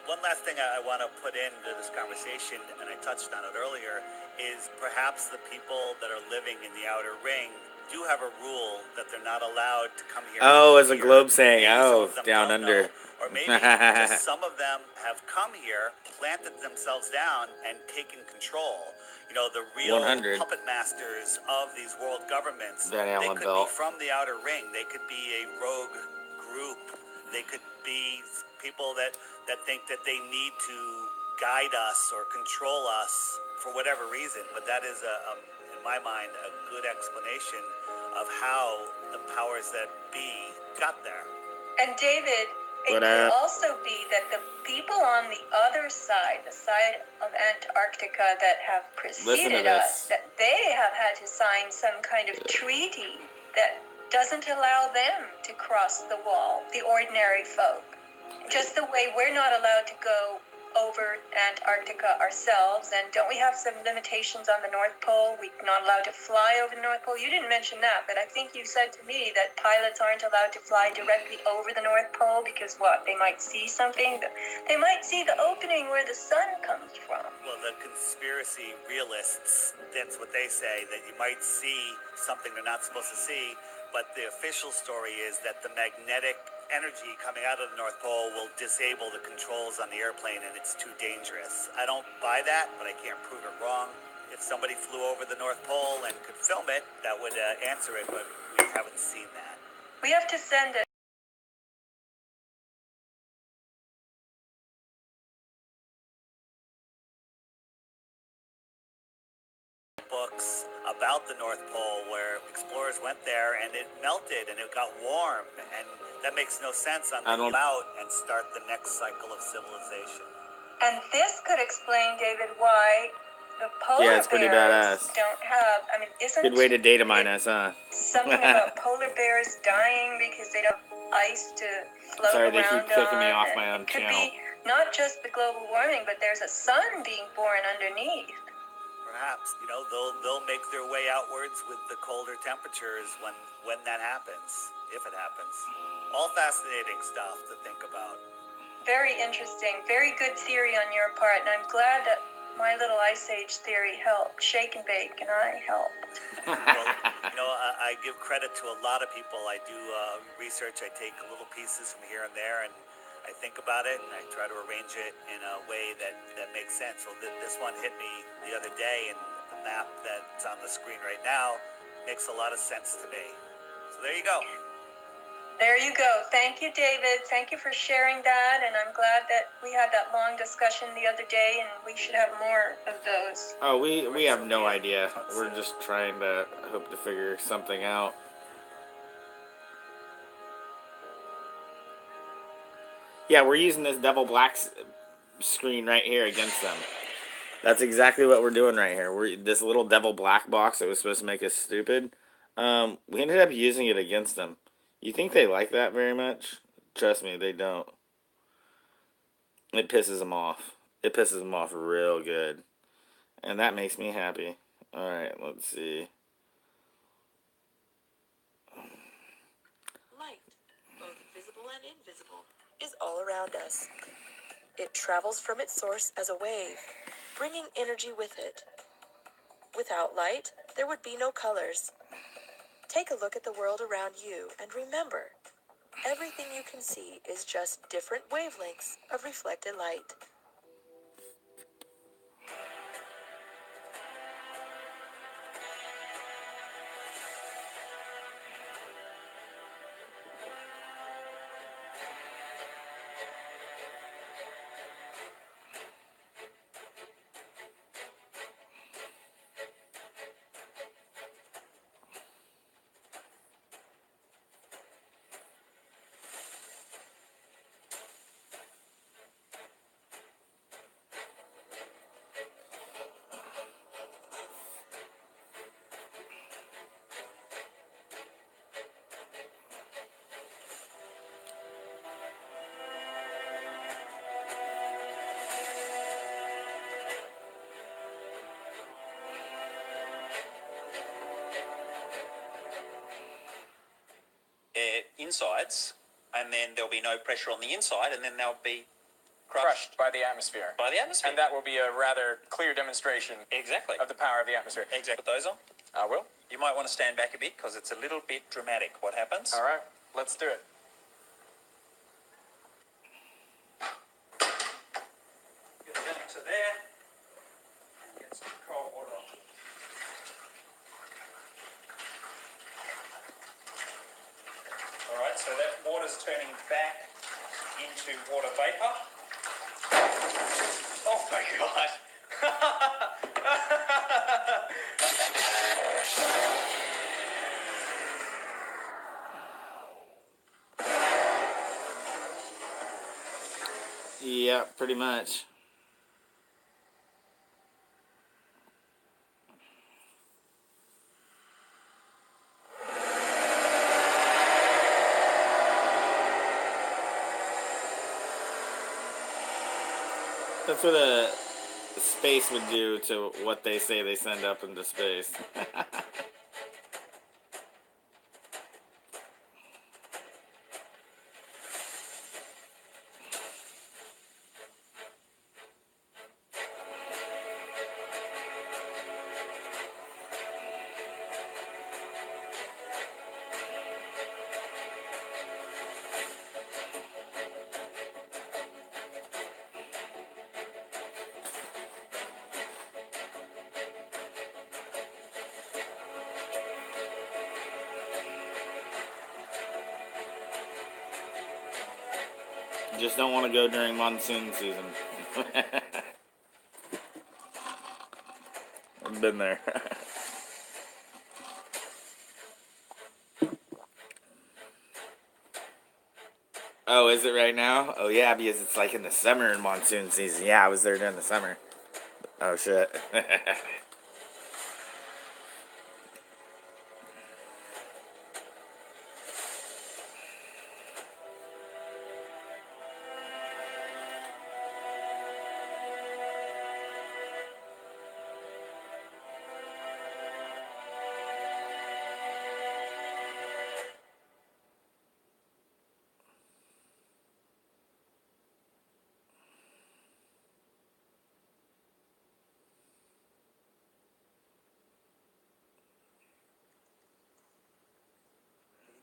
One last thing I want to put into this conversation, and I touched on it earlier, is perhaps the people that are living in the outer ring do have a rule that they're not allowed to come here. Oh, as a here. globe saying, Maybe some oh, of them down don't under. know, or maybe just some of them have come here, planted themselves down, and taken control. You know, the real 100. puppet masters of these world governments, Van they Allen could belt. be from the outer ring. They could be a rogue group. They could be people that think that they need to guide us or control us for whatever reason. But that is, in my mind, a good explanation of how the powers that be got there. And David, it What could up? also be that the people on the other side, the side of Antarctica that have preceded us, that they have had to sign some kind of treaty that doesn't allow them to cross the wall, the ordinary folk. Just the way we're not allowed to go over Antarctica ourselves, and don't we have some limitations on the North Pole? We're not allowed to fly over the North Pole. You didn't mention that, but I think you said to me that pilots aren't allowed to fly directly over the North Pole because what? They might see something? They might see the opening where the sun comes from. Well, the conspiracy realists, that's what they say, that you might see something they're not supposed to see, but the official story is that the magnetic energy coming out of the North Pole will disable the controls on the airplane and it's too dangerous. I don't buy that, but I can't prove it wrong. If somebody flew over the North Pole and could film it, that would answer it, but we haven't seen that. We have to send it. Books about the North Pole where explorers went there and it melted and it got warm, and that makes no sense on the way out and start the next cycle of civilization. And this could explain, David, why the polar it's pretty bears badass. don't have, I mean, isn't Good way to data mine us, huh? something about polar bears dying because they don't have ice to float Sorry, they around keep kicking me on, off and my own it could channel. be not just the global warming, but there's a sun being born underneath. Perhaps, you know, they'll make their way outwards with the colder temperatures when that happens, if it happens. All fascinating stuff to think about. Very interesting, very good theory on your part, and I'm glad that my little Ice Age theory helped. Shake and bake, and I helped. Well, you know, I give credit to a lot of people. I do research. I take little pieces from here and there, and I think about it, and I try to arrange it in a way that makes sense. Well, this one hit me the other day, and the map that's on the screen right now makes a lot of sense to me. So there you go. There you go. Thank you, David. Thank you for sharing that. And I'm glad that we had that long discussion the other day, and we should have more of those. Oh, we have no idea. We're just trying to hope to figure something out. Yeah, we're using this Devil Black screen right here against them. That's exactly what we're doing right here. We're this little Devil Black box that was supposed to make us stupid. We ended up using it against them. You think they like that very much? Trust me, they don't. It pisses them off. It pisses them off real good. And that makes me happy. Alright, let's see. Light, both visible and invisible, is all around us. It travels from its source as a wave, bringing energy with it. Without light, there would be no colors. Take a look at the world around you and remember, everything you can see is just different wavelengths of reflected light. Insides, and then there'll be no pressure on the inside, and then they'll be crushed by the atmosphere. by the atmosphere. And that will be a rather clear demonstration Exactly. of the power of the atmosphere. Exactly. Put those on. I will. You might want to stand back a bit because it's a little bit dramatic what happens. All right, let's do it. Get it down to there and get some cold water on. All right, so that water's turning back into water vapor. Oh my God. Yeah, pretty much. That's what a space would do to what they say they send up into space. Just don't want to go during monsoon season. I've been there. Oh, is it right now? Oh yeah, because it's like in the summer in monsoon season. Yeah, I was there during the summer. Oh shit.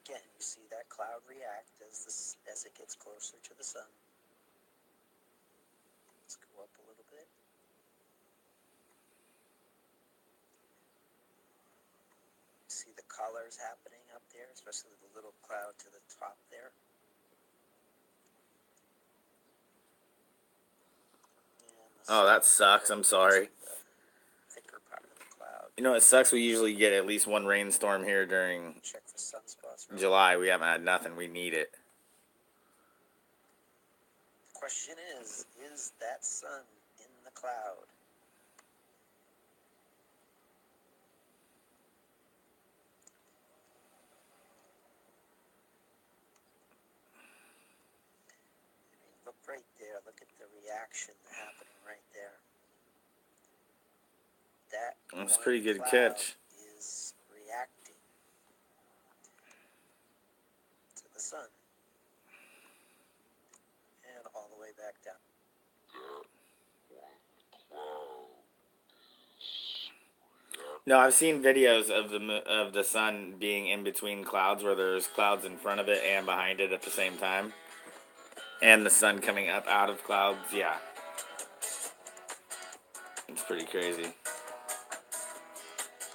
Again, you see that cloud react as it gets closer to the sun. Let's go up a little bit. colors happening up there, especially the little cloud to the top there. Oh, that sucks. I'm sorry. The thicker part of the cloud. You know, it sucks. We usually get at least one rainstorm here during Check for sunspots. Really. July. We haven't had nothing. We need it. The question is that sun in the cloud? I mean, look right there. Look at the reaction happening right there. That That's a one pretty good cloud catch. is reacting to the sun and all the way back down. No, I've seen videos of the sun being in between clouds where there's clouds in front of it and behind it at the same time. And the sun coming up out of clouds. Yeah. It's pretty crazy.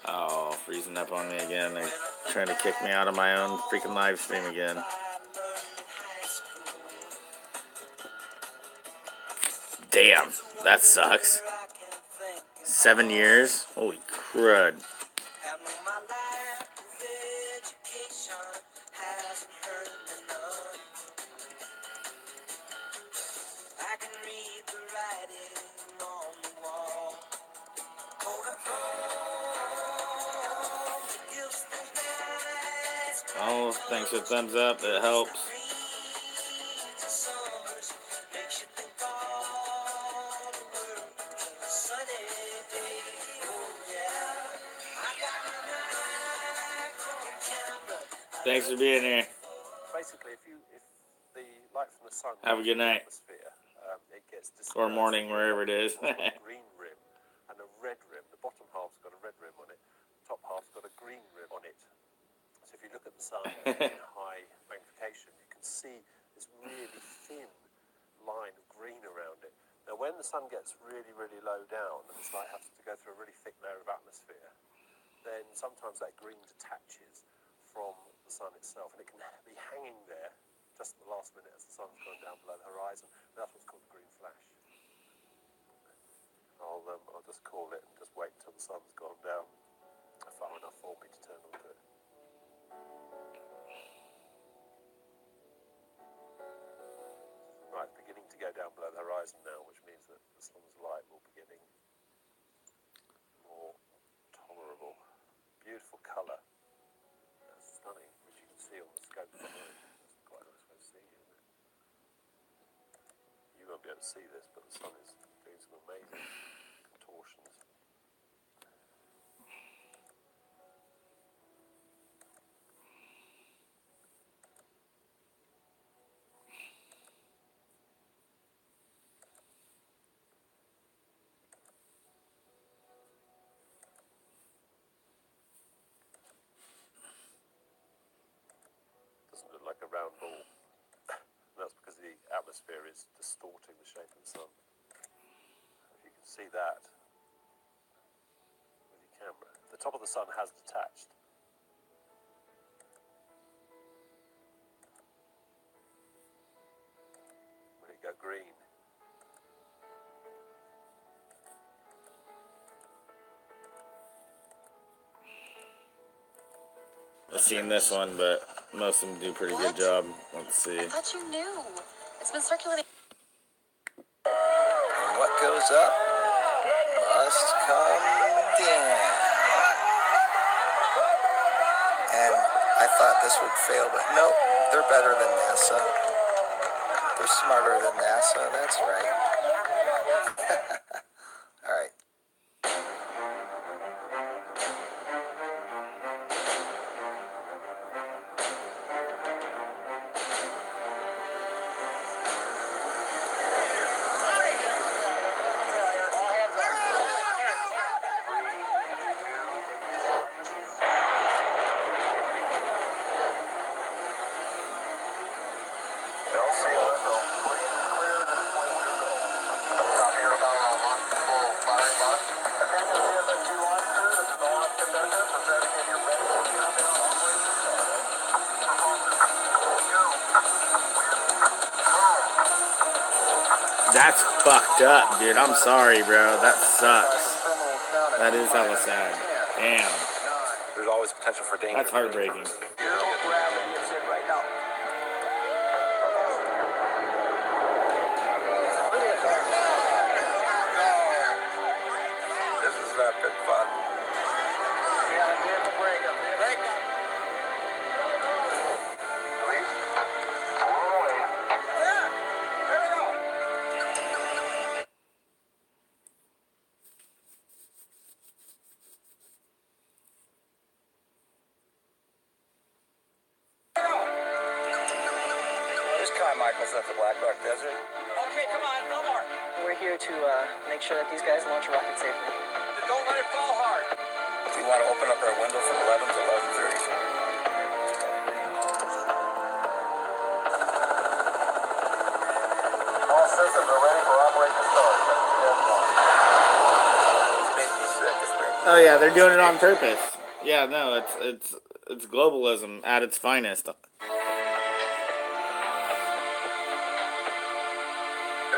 Oh, freezing up on me again. They're trying to kick me out of my own freaking live stream again. Damn, that sucks. 7 years? Holy crud. Oh, thanks for the thumbs up. It helps. Thanks for being here. Basically, if the light from the sun have a good night, atmosphere, it gets or morning, wherever it is. a green rim and a red rim. The bottom half's got a red rim on it. The top half's got a green rim on it. So if you look at the sun in high magnification, you can see this really thin line of green around it. Now, when the sun gets really, really low down and this light has to go through a really thick layer of atmosphere, then sometimes that green detaches from the sun itself, and it can be hanging there just at the last minute as the sun's going down below the horizon. And that's what's called the green flash. I'll just call it and just wait until the sun's gone down far enough for me to turn onto it. Right, it's beginning to go down below the horizon now, which means that the sun's light will be getting more tolerable. Beautiful colour. That's stunning, which you can see on the scope behind. That's quite a nice way to see it, isn't it? You won't be able to see this, but the sun is doing some amazing contortions. Doesn't look like a round ball. That's because the atmosphere is distorting the shape of the sun. If you can see that with your camera, the top of the sun has detached. Will it go green? I've seen this one, but most of them do a pretty good job. Let's see. I thought you knew. It's been circulating. And what goes up must come down. And I thought this would fail, but nope, they're better than NASA. They're smarter than NASA, that's right. All right. That's fucked up, dude. I'm sorry, bro. That sucks. That is hella sad. Damn. There's always potential for danger. That's heartbreaking. Zero gravity is it right now. This has not been fun. Yeah, give a break up there. Break up. This Carmichael's at the Black Rock Desert. Okay, come on, no more. We're here to make sure that these guys launch a rocket safely. Don't let it fall hard. We want to open up our window from 11 to 11:30. All systems are ready for operation start. Oh yeah, they're doing it on purpose. Yeah, no, it's globalism at its finest. If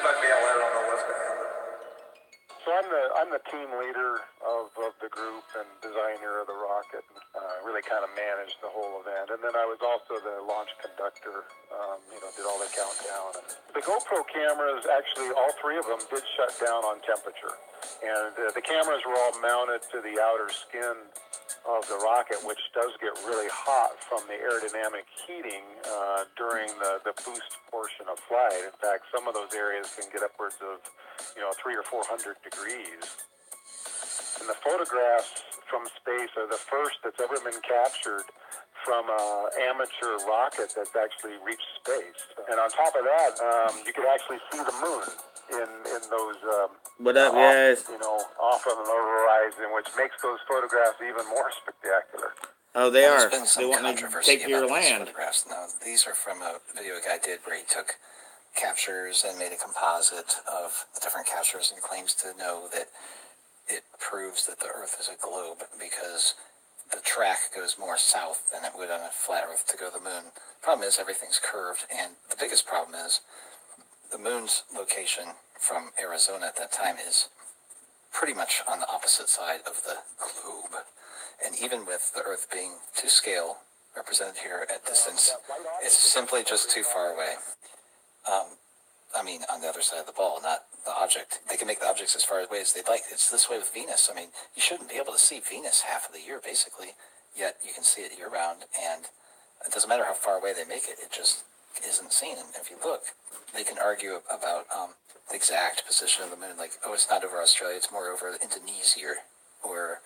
I fail, I don't know what's going to happen. So I'm the team leader of the group and designer of the rocket. Really kind of managed the whole event, and then I was also the launch conductor. Did all the countdown. And the GoPro cameras, actually, all three of them did shut down on temperature, and the cameras were all mounted to the outer skin of the rocket, which does get really hot from the aerodynamic heating during the boost portion of flight. In fact, some of those areas can get upwards of 300 or 400 degrees. And the photographs from space are the first that's ever been captured from an amateur rocket that's actually reached space. And on top of that, you could actually see the moon in those What up, guys? off on the horizon, which makes those photographs even more spectacular. Oh, they are. There's been some They want to controversy take your about these land. photographs. Now, these are from a video a guy did where he took captures and made a composite of the different captures and claims to know that it proves that the Earth is a globe because the track goes more south than it would on a flat Earth to go to the moon. Problem is everything's curved, and the biggest problem is the moon's location from Arizona at that time is pretty much on the opposite side of the globe. And even with the Earth being to scale, represented here at distance, it's simply just too far away. On the other side of the ball, not the object. They can make the objects as far away as they'd like. It's this way with Venus. You shouldn't be able to see Venus half of the year, basically, yet you can see it year-round, and it doesn't matter how far away they make it, it just isn't seen. And if you look, they can argue about the exact position of the moon, like, oh, it's not over Australia, it's more over Indonesia, or,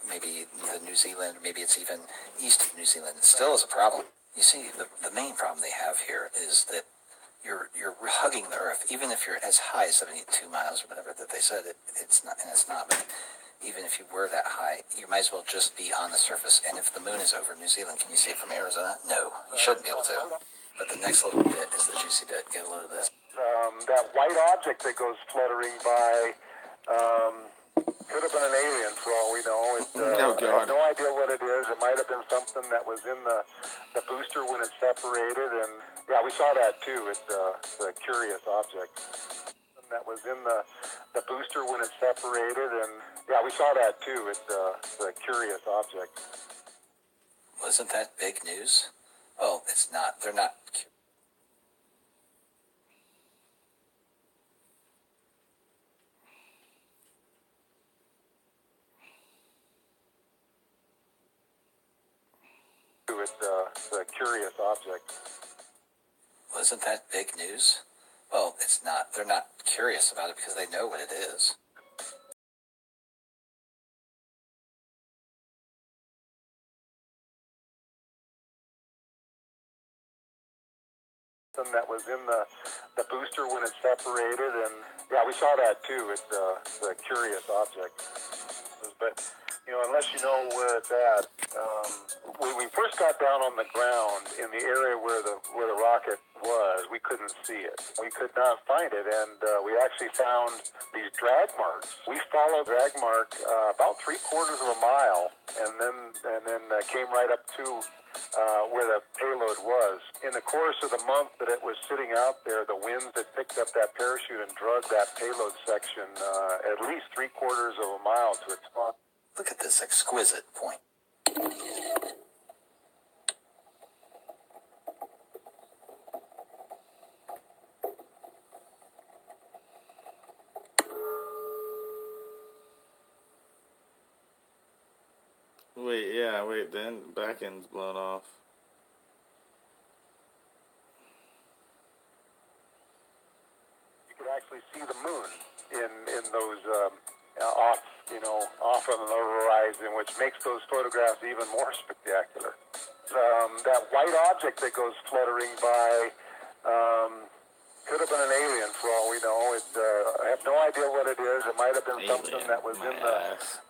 maybe the New Zealand, maybe it's even east of New Zealand. It still is a problem. You see, the main problem they have here is that you're hugging the Earth, even if you're as high as 72 miles or whatever that they said it's not, and it's not. But even if you were that high, you might as well just be on the surface. And if the moon is over New Zealand, can you see it from Arizona? No, you shouldn't be able to. But the next little bit is the juicy bit. Get a load of this. That white object that goes fluttering by could have been an alien for all we know. Oh, God. I have no idea what it is. It might have been something that was in the booster when it separated. And, yeah, we saw that, too. It's a curious object. That was in the booster when it separated. And, yeah, we saw that, too. It's a curious object. Wasn't that big news? Oh, it's not. They're not. It's a curious object. Wasn't that big news? Well, it's not. They're not curious about it because they know what it is. That was in the booster when it separated, and yeah, we saw that too. It's a curious object. But unless you know where it's at, when we first got down on the ground in the area where the rocket was, we couldn't see it. We could not find it, and we actually found these drag marks. We followed drag mark about 3/4 of a mile, and then came right up to where the payload was. In the course of the month that it was sitting out there, the winds had picked up that parachute and dragged that payload section at least 3/4 of a mile to its spot. Look at this exquisite point. Wait, then back end's blown off. You could actually see the moon in those off on the horizon, which makes those photographs even more spectacular. That white object that goes fluttering by could have been an alien for all we know. I have no idea what it is. It might have been something that was in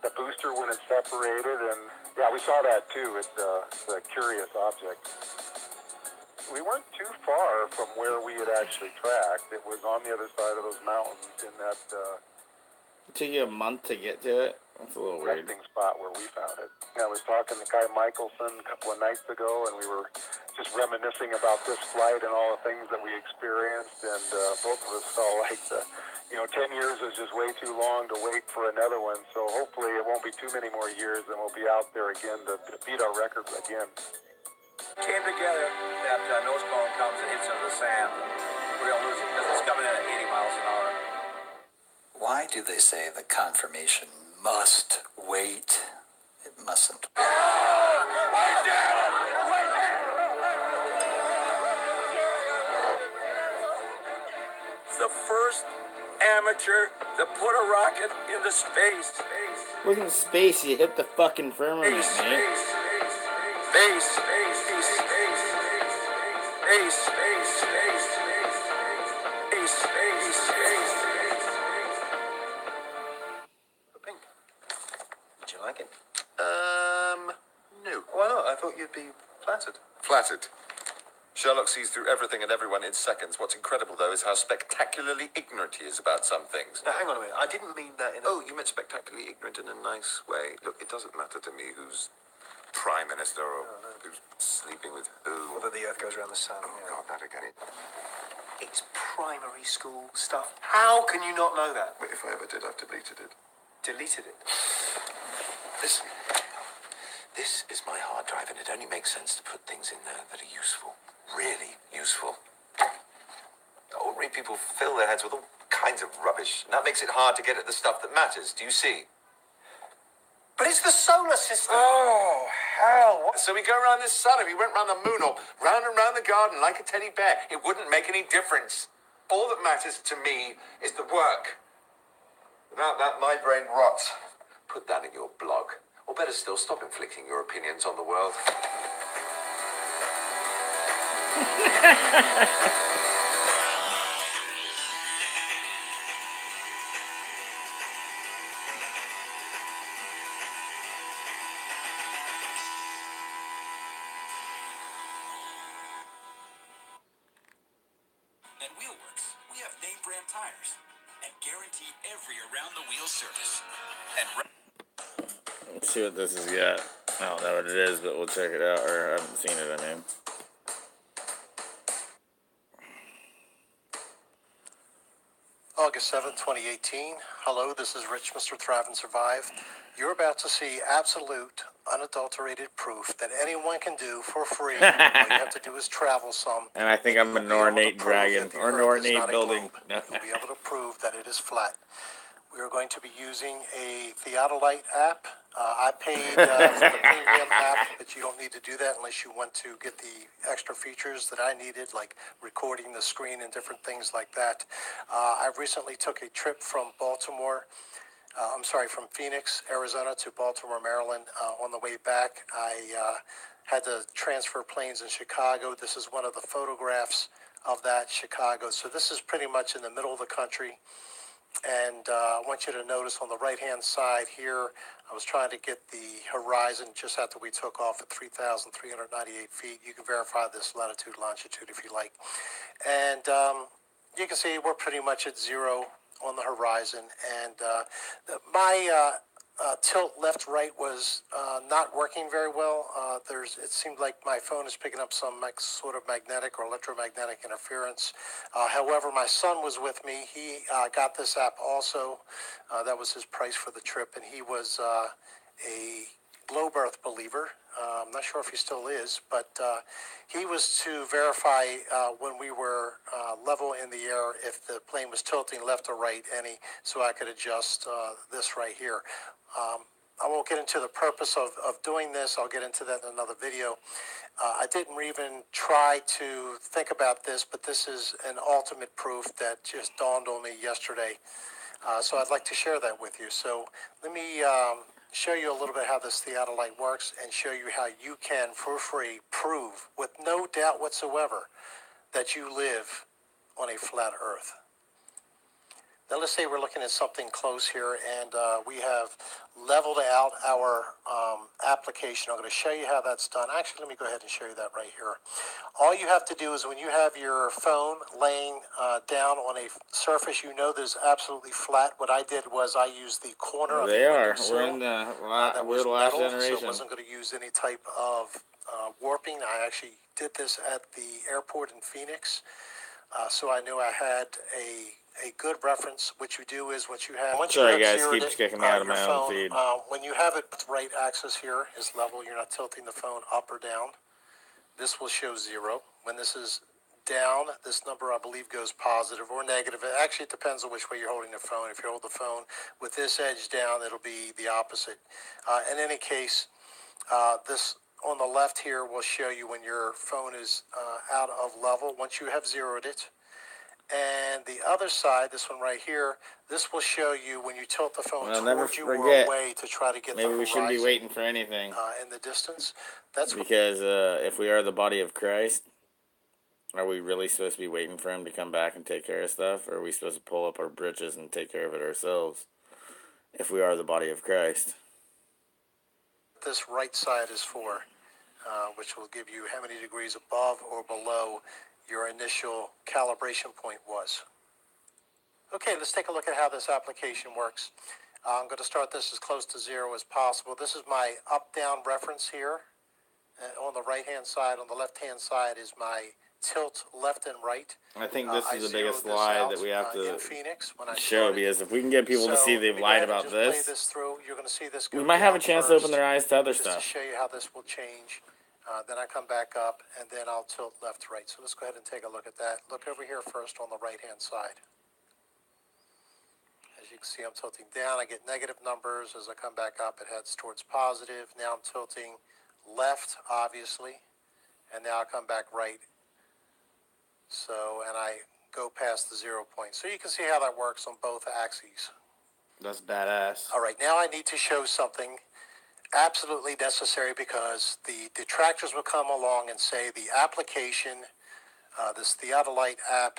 the booster when it separated. And yeah, we saw that too. It's a curious object. We weren't too far from where we had actually tracked. It was on the other side of those mountains in that It took you a month to get to it? That's a little weird. resting spot where we found it. I was talking to Kai Michelson a couple of nights ago, and we were just reminiscing about this flight and all the things that we experienced, and both of us felt like 10 years is just way too long to wait for another one, so hopefully it won't be too many more years, and we'll be out there again to beat our record again. Came together that nose cone comes and hits into the sand. We're going to lose it because it's coming in at 80 miles an hour. Why do they say the confirmation must wait? It mustn't. The first amateur to put a rocket into space. Look at space, you hit the fucking firmament, mate. Pink. Did you like it? No. Why not? I thought you'd be flattered. Flattered. Sherlock sees through everything and everyone in seconds. What's incredible, though, is how spectacularly ignorant he is about some things. Now, hang on a minute. I didn't mean that in a... Oh, you meant spectacularly ignorant in a nice way. Look, it doesn't matter to me who's prime minister or who's sleeping with who. Whether the earth goes around the sun. Oh, God, that again. It's primary school stuff. How can you not know that? But if I ever did, I've deleted it. Deleted it? Listen, this is my hard drive, and it only makes sense to put things in there that are useful. Really useful. Ordinary people fill their heads with all kinds of rubbish, and that makes it hard to get at the stuff that matters. Do you see? But it's the solar system. Oh, hell. So we go around this sun. If we went round the moon or round and round the garden like a teddy bear, it wouldn't make any difference. All that matters to me is the work. Without that, my brain rots. Put that in your blog. Or better still, stop inflicting your opinions on the world. At Wheelworks, we have name brand tires and guarantee every around the wheel service. And Let's see what this has got. I don't know what it is, but we'll check it out. Or I haven't seen it, I mean. August 7th, 2018. Hello, this is Rich, Mr. Thrive and Survive. You're about to see absolute, unadulterated proof that anyone can do for free. All you have to do is travel some. And I think I'm an ornate dragon, or an ornate building. No. You'll be able to prove that it is flat. We are going to be using a Theodolite app. I paid for the premium app, but you don't need to do that unless you want to get the extra features that I needed, like recording the screen and different things like that. I recently took a trip from from Phoenix, Arizona to Baltimore, Maryland. On the way back, I had to transfer planes in Chicago. This is one of the photographs of that Chicago. So this is pretty much in the middle of the country. And I want you to notice on the right-hand side here, I was trying to get the horizon just after we took off at 3,398 feet. You can verify this latitude, longitude if you like. And you can see we're pretty much at zero on the horizon. And my tilt left right was not working very well. It seemed like my phone is picking up some sort of magnetic or electromagnetic interference. However, my son was with me. He got this app also. That was his price for the trip, and he was a globe Earth believer. I'm not sure if he still is, but he was to verify when we were level in the air if the plane was tilting left or right, so I could adjust this right here. I won't get into the purpose of doing this. I'll get into that in another video. I didn't even try to think about this, but this is an ultimate proof that just dawned on me yesterday. So I'd like to share that with you. So let me show you a little bit how this theodolite works and show you how you can, for free, prove with no doubt whatsoever that you live on a flat earth. Now let's say we're looking at something close here, and we have leveled out our application. I'm going to show you how that's done. Actually, let me go ahead and show you that right here. All you have to do is when you have your phone laying down on a surface you know there's absolutely flat, what I did was I used the corner of the windowsill. We're in the we're the last metal, generation. so I wasn't going to use any type of warping. I actually did this at the airport in Phoenix, so I knew I had a good reference. What you do is what you have. Once Sorry, you have guys, zeroed keeps it, kicking me out of your my own phone, feed. when you have it, right axis here is level. You're not tilting the phone up or down. This will show 0. When this is down, this number I believe goes positive or negative. It actually depends on which way you're holding the phone. If you hold the phone with this edge down, it'll be the opposite. In any case, this on the left here will show you when your phone is out of level once you have zeroed it. And the other side, this one right here, this will show you when you tilt the phone towards you or away to try to get the horizon. Maybe we shouldn't be waiting for anything. In the distance. That's because if we are the body of Christ, are we really supposed to be waiting for him to come back and take care of stuff? Or are we supposed to pull up our britches and take care of it ourselves if we are the body of Christ? This right side is for, which will give you how many degrees above or below your initial calibration point was. Okay, let's take a look at how this application works. I'm going to start this as close to 0 as possible. This is my up-down reference here. On the right-hand side, on the left-hand side is my tilt left and right. I think this is the biggest lie that we have to show, because if we can get people to see they've lied about this, you're going to see this we might have a chance to open their eyes to other just stuff. to show you how this will change. Then I come back up, and then I'll tilt left to right. So let's go ahead and take a look at that. Look over here first on the right-hand side. As you can see, I'm tilting down. I get negative numbers. As I come back up, it heads towards positive. Now I'm tilting left, obviously, and now I come back right. So, and I go past the 0 point. So you can see how that works on both axes. That's badass. All right, now I need to show something absolutely necessary, because the detractors will come along and say the application, this theodolite app,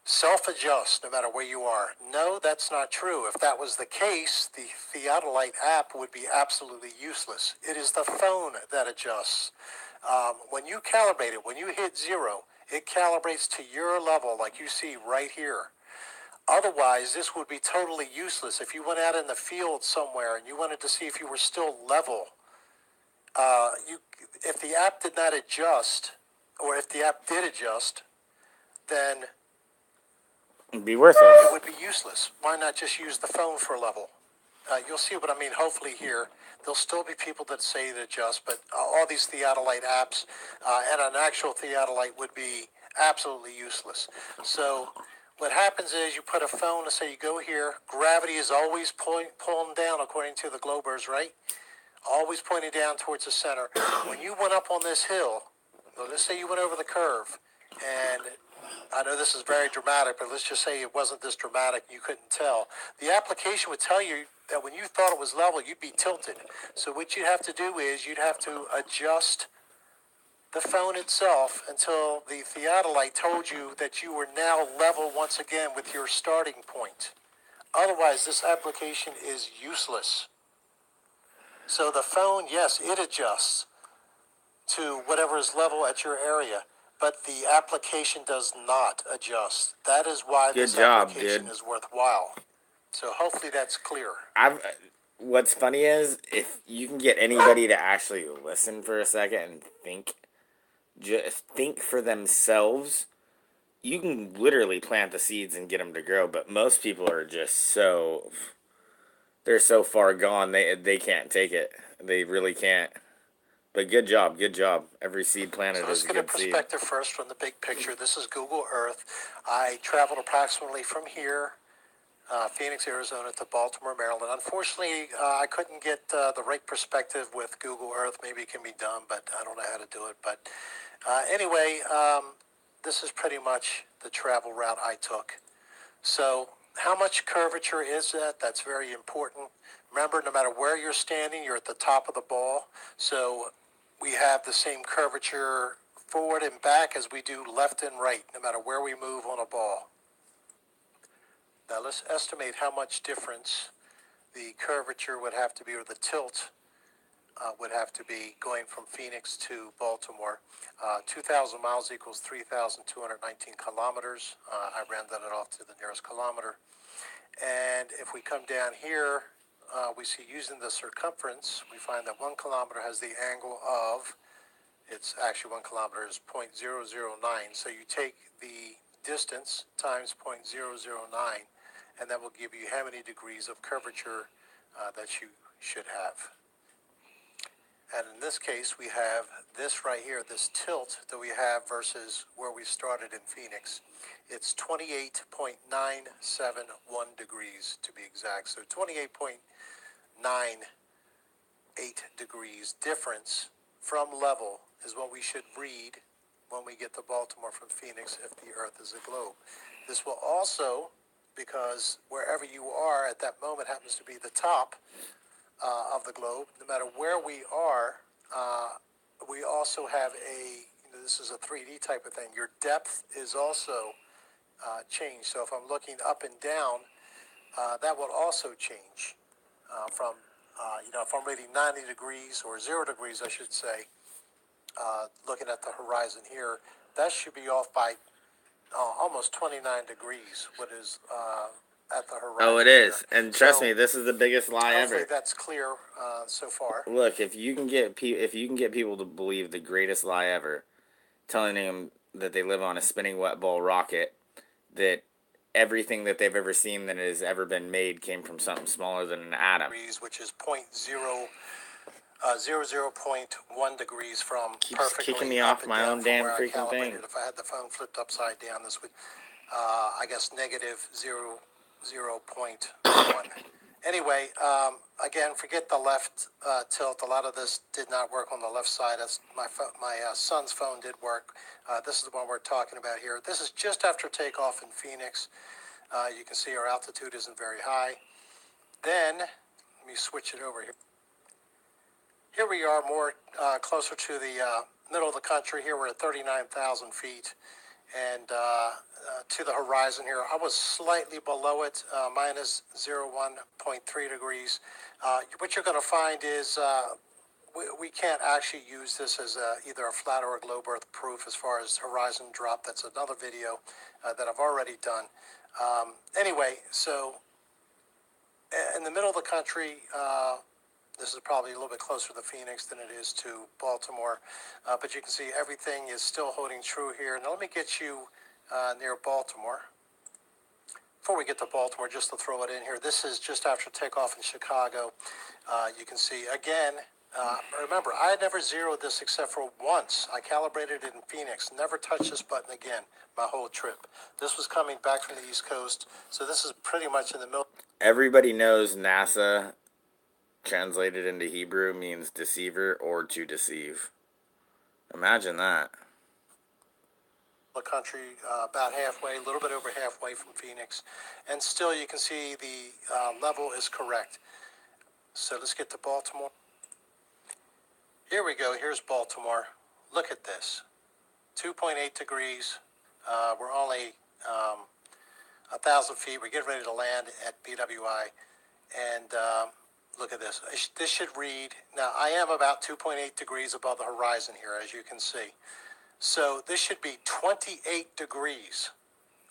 self-adjusts no matter where you are. No, that's not true. If that was the case, the theodolite app would be absolutely useless. It is the phone that adjusts. When you calibrate it, when you hit 0, it calibrates to your level like you see right here. Otherwise, this would be totally useless. If you went out in the field somewhere and you wanted to see if you were still level, if the app did not adjust, or if the app did adjust, then it'd be worthless. It would be useless. Why not just use the phone for level? You'll see what I mean. Hopefully here, there'll still be people that say it adjusts, but all these theodolite apps and an actual theodolite would be absolutely useless. So what happens is you put a phone, let's say you go here, gravity is always pulling down according to the globers, right? Always pointing down towards the center. When you went up on this hill, well, let's say you went over the curve, and I know this is very dramatic, but let's just say it wasn't this dramatic, you couldn't tell. The application would tell you that when you thought it was level, you'd be tilted. So what you'd have to do is you'd have to adjust the phone itself until the theodolite told you that you were now level once again with your starting point. Otherwise, this application is useless. So the phone, yes, it adjusts to whatever is level at your area, but the application does not adjust. That is why this application is worthwhile. So hopefully that's clear. what's funny is if you can get anybody to actually listen for a second and think, just think for themselves, you can literally plant the seeds and get them to grow. But most people are just so, they're so far gone, they can't take it. They really can't. But good job, good job. Every seed planted So let's is a get a good seed. perspective first from the big picture. This is Google Earth. I traveled approximately from here, Phoenix, Arizona, to Baltimore, Maryland. Unfortunately, I couldn't get the right perspective with Google Earth. Maybe it can be done, but I don't know how to do it. But anyway, this is pretty much the travel route I took. So how much curvature is that? That's very important. Remember, no matter where you're standing, you're at the top of the ball. So we have the same curvature forward and back as we do left and right, no matter where we move on a ball. Now let's estimate how much difference the curvature would have to be, or the tilt would have to be going from Phoenix to Baltimore. 2,000 miles equals 3,219 kilometers. I rounded it off to the nearest kilometer. And if we come down here, we see using the circumference, we find that 1 kilometer has the angle of, it's actually 1 kilometer is 0.009. So you take the distance times 0.009, and that will give you how many degrees of curvature that you should have. And in this case, we have this right here, this tilt that we have versus where we started in Phoenix. It's 28.971 degrees to be exact. So 28.98 degrees difference from level is what we should read when we get to Baltimore from Phoenix if the Earth is a globe. This will also, because wherever you are at that moment happens to be the top of the globe, no matter where we are, we also have this is a 3D type of thing. Your depth is also changed. So if I'm looking up and down, that will also change from, if I'm reading 90 degrees or 0 degrees, I should say, looking at the horizon here, that should be off by almost 29 degrees, what is at the horizon. Oh, it is. Here. And trust me, this is the biggest lie hopefully ever. that's clear so far. Look, if you can get people to believe the greatest lie ever, telling them that they live on a spinning wet ball rocket, that everything that they've ever seen that has ever been made came from something smaller than an atom. Which is 0.1 degrees from Keeps perfectly kicking me up off and my down own from damn where I freaking calibrated. thing. If I had the phone flipped upside down, this would, I guess, negative 0.1. Anyway, again, forget the left tilt. A lot of this did not work on the left side. My son's phone did work. This is the one we're talking about here. This is just after takeoff in Phoenix. You can see our altitude isn't very high. Then, let me switch it over here. Here we are more closer to the middle of the country. Here we're at 39,000 feet. And to the horizon here, I was slightly below it, minus 1.3 degrees. What you're going to find is we can't actually use this as either a flat or a globe Earth proof as far as horizon drop. That's another video that I've already done. Anyway, so in the middle of the country, this is probably a little bit closer to Phoenix than it is to Baltimore, but you can see everything is still holding true here. Now let me get you near Baltimore. Before we get to Baltimore, just to throw it in here, this is just after takeoff in Chicago. You can see, again, remember, I had never zeroed this except for once. I calibrated it in Phoenix, never touched this button again my whole trip. This was coming back from the East Coast, so this is pretty much in the middle. Everybody knows NASA, translated into Hebrew, means deceiver or to deceive. Imagine that. The country about halfway, a little bit over halfway from Phoenix, and still you can see the level is correct. So let's get to Baltimore. Here we go. Here's Baltimore. Look at this. 2.8 degrees. We're only 1,000 feet. We're getting ready to land at BWI, and look at this. This should read, now I am about 2.8 degrees above the horizon here, as you can see. So this should be 28 degrees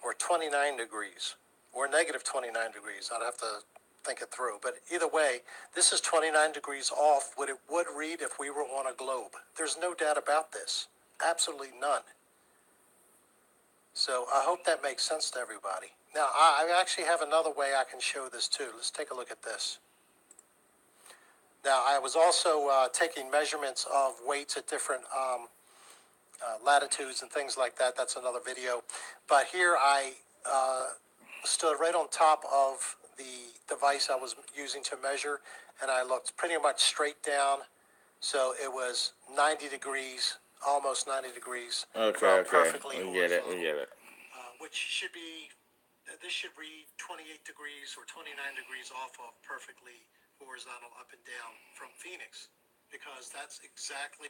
or 29 degrees or negative 29 degrees. I'd have to think it through. But either way, this is 29 degrees off what it would read if we were on a globe. There's no doubt about this. Absolutely none. So I hope that makes sense to everybody. Now, I actually have another way I can show this too. Let's take a look at this. Now, I was also taking measurements of weights at different latitudes and things like that. That's another video. But here I stood right on top of the device I was using to measure, and I looked pretty much straight down. So it was 90 degrees, almost 90 degrees. Okay. Perfectly We get it. which should be, this should read 28 degrees or 29 degrees off of perfectly horizontal up and down from Phoenix, because that's exactly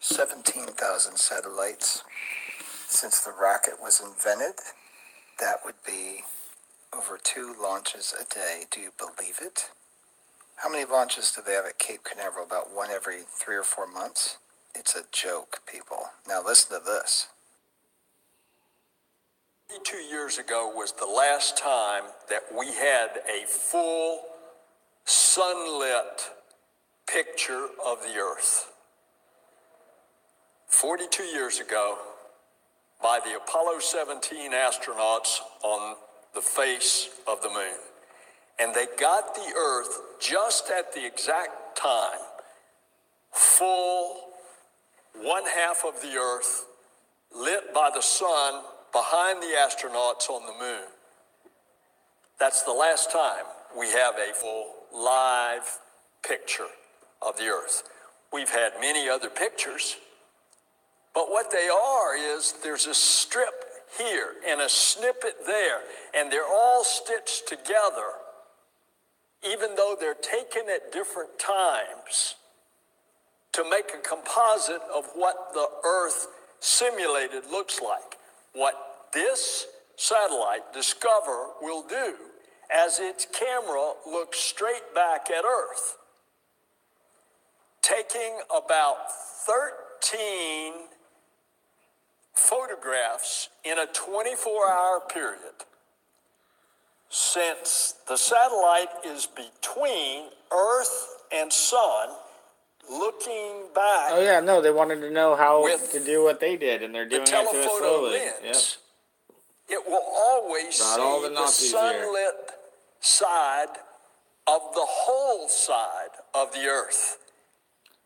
17,000 satellites. Since the rocket was invented, that would be over 2 launches a day. Do you believe it? How many launches do they have at Cape Canaveral? About 1 every 3 or 4 months? It's a joke, people. Now listen to this. 2 years ago was the last time that we had a full sunlit picture of the Earth. 42 years ago, by the Apollo 17 astronauts on the face of the moon. And they got the Earth just at the exact time, full 1/2 of the Earth lit by the sun behind the astronauts on the moon. That's the last time we have a full live picture of the Earth. We've had many other pictures, but what they are is there's a strip here and a snippet there, and they're all stitched together, even though they're taken at different times to make a composite of what the Earth simulated looks like. What this satellite, Discover, will do as its camera looks straight back at Earth, taking about 13 photographs in a 24-hour period. Since the satellite is between Earth and Sun, looking back. Oh yeah, no, they wanted to know how to do what they did, and they're doing it to us telephoto slowly. lens, it will always Brought see all the the Nazis here. sunlit side of the whole side of the Earth.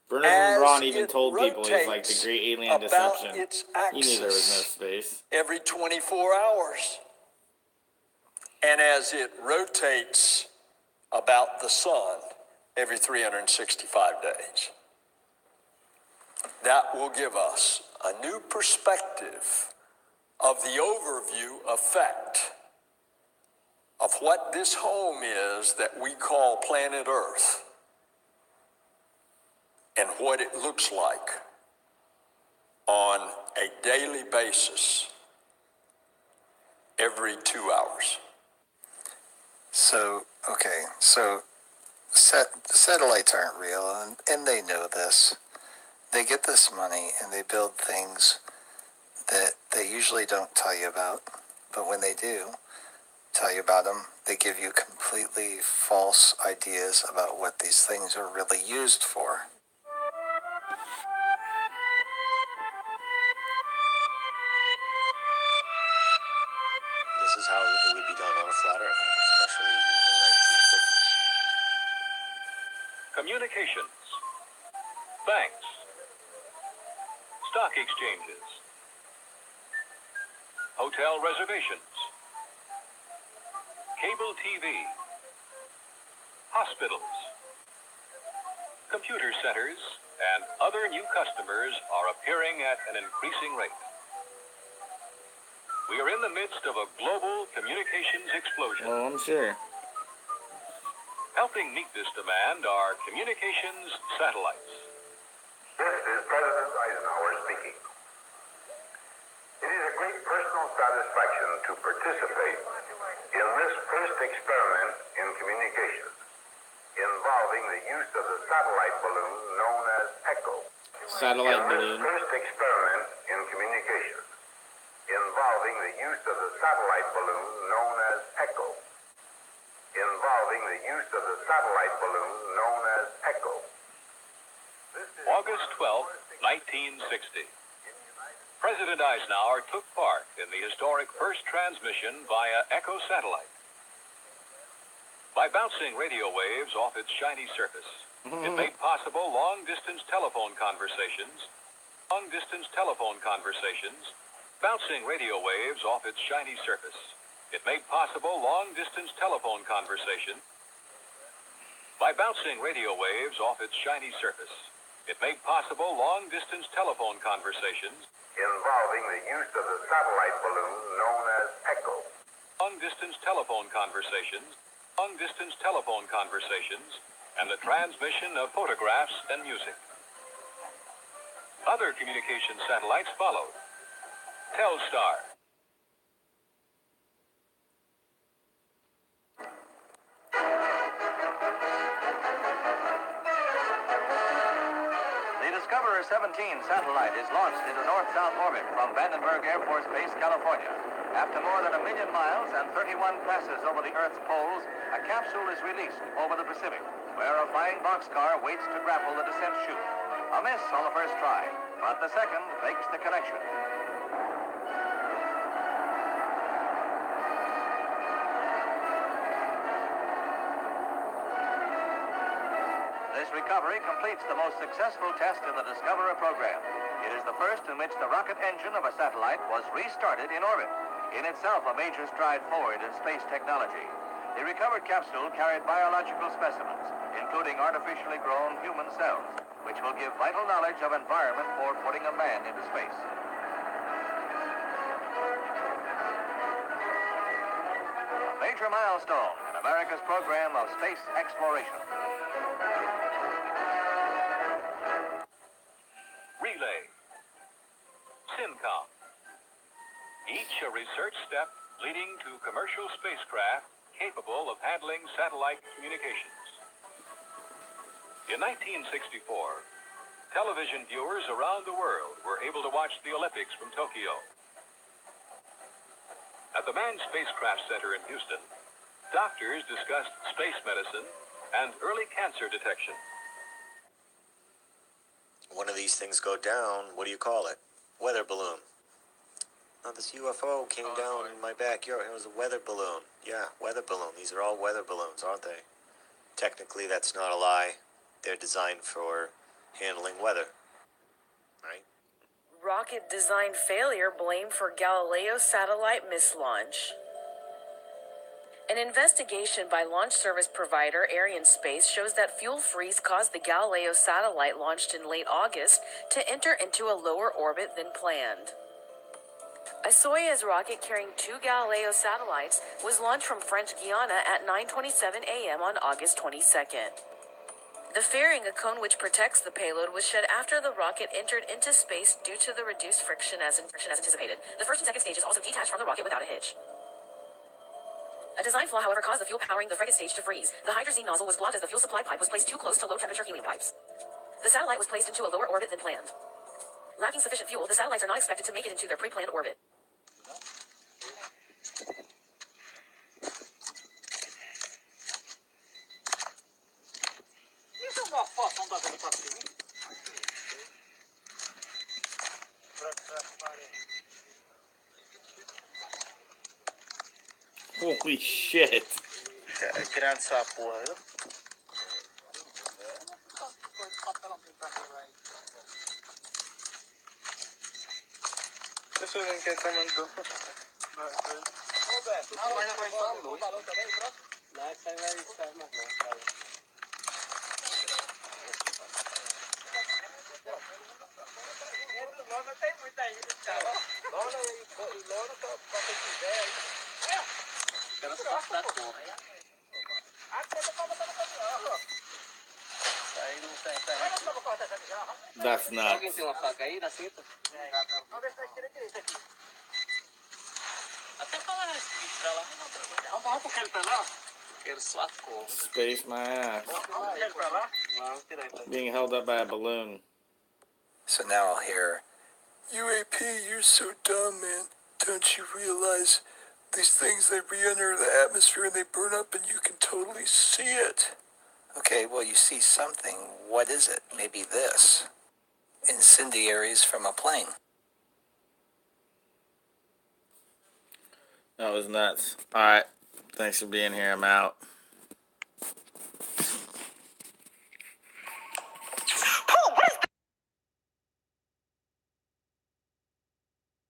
Bernard As Braun even it told people he's like the rotates great alien about deception. its He knew there was no axis space. every 24 hours. And as it rotates about the sun every 365 days. That will give us a new perspective of the overview effect of what this home is that we call planet Earth and what it looks like on a daily basis every 2 hours. So satellites aren't real, and they know this. They get this money and they build things that they usually don't tell you about, but when they do tell you about them, they give you completely false ideas about what these things are really used for. This is how it would be done on a flat Earth, especially in the 1950s. Communications, banks, stock exchanges, hotel reservations, cable TV, hospitals, computer centers, and other new customers are appearing at an increasing rate. We are in the midst of a global communications explosion. Well, I'm sure. Helping meet this demand are communications satellites. This is President Eisenhower speaking. It is a great personal satisfaction to participate in this first experiment in communications involving the use of the satellite balloon known as ECHO. Satellite balloon. First experiment in communications involving the use of the satellite balloon known as ECHO. involving the use of the satellite balloon known as ECHO. August 12, 1960. President Eisenhower took part in the historic first transmission via ECHO satellite. By bouncing radio waves off its shiny surface, it made possible long-distance telephone conversations. Bouncing radio waves off its shiny surface. It made possible long-distance telephone conversation. By bouncing radio waves off its shiny surface, it made possible long-distance telephone conversations involving the use of the satellite balloon known as ECHO. Long-distance telephone conversations, and the transmission of photographs and music. Other communication satellites followed. Telstar. The Discoverer 17 satellite is launched into north-south orbit from Vandenberg Air Force Base, California. After more than 1 million miles and 31 passes over the Earth's poles, a capsule is released over the Pacific, where a flying boxcar waits to grapple the descent chute. A miss on the first try, but the second makes the connection. This recovery completes the most successful test in the Discoverer program. It is the first in which the rocket engine of a satellite was restarted in orbit. In itself, a major stride forward in space technology. The recovered capsule carried biological specimens, including artificially grown human cells, which will give vital knowledge of environment for putting a man into space. A major milestone in America's program of space exploration. Relay. SYNCOM. Each a research step leading to commercial spacecraft capable of handling satellite communications. In 1964, television viewers around the world were able to watch the Olympics from Tokyo. At the Manned Spacecraft Center in Houston, doctors discussed space medicine and early cancer detection. One of these things go down, what do you call it? Weather balloon. Oh, this UFO came down in my backyard. It was a weather balloon. Yeah, weather balloon. These are all weather balloons, aren't they? Technically, that's not a lie. They're designed for handling weather, right? Rocket design failure blamed for Galileo satellite mislaunch. An investigation by launch service provider Arianespace shows that fuel freeze caused the Galileo satellite launched in late August to enter into a lower orbit than planned. A Soyuz rocket carrying 2 Galileo satellites was launched from French Guiana at 9:27 a.m. on August 22nd. The fairing, a cone which protects the payload, was shed after the rocket entered into space due to the reduced friction as anticipated. The first and second stages also detached from the rocket without a hitch. A design flaw, however, caused the fuel powering the frigate stage to freeze. The hydrazine nozzle was blocked as the fuel supply pipe was placed too close to low-temperature helium pipes. The satellite was placed into a lower orbit than planned. Lacking sufficient fuel, the satellites are not expected to make it into their pre-planned orbit. Holy shit. Gran sapuado. Eso es en que se mandó. That's nuts. Alguém tem uma faca aí na cinta? Até falar esse bicho pra lá. Vamos porque ele tá lá. Ele só como. Space my ass. Vamos ele pra lá. Vamos tirar ele. Being held up by a balloon. So now I'll hear, UAP, you're so dumb, man. Don't you realize These things, they re-enter the atmosphere and they burn up and you can totally see it. Okay, well, you see something. What is it? Maybe this. Incendiaries from a plane. That was nuts. All right. Thanks for being here. I'm out.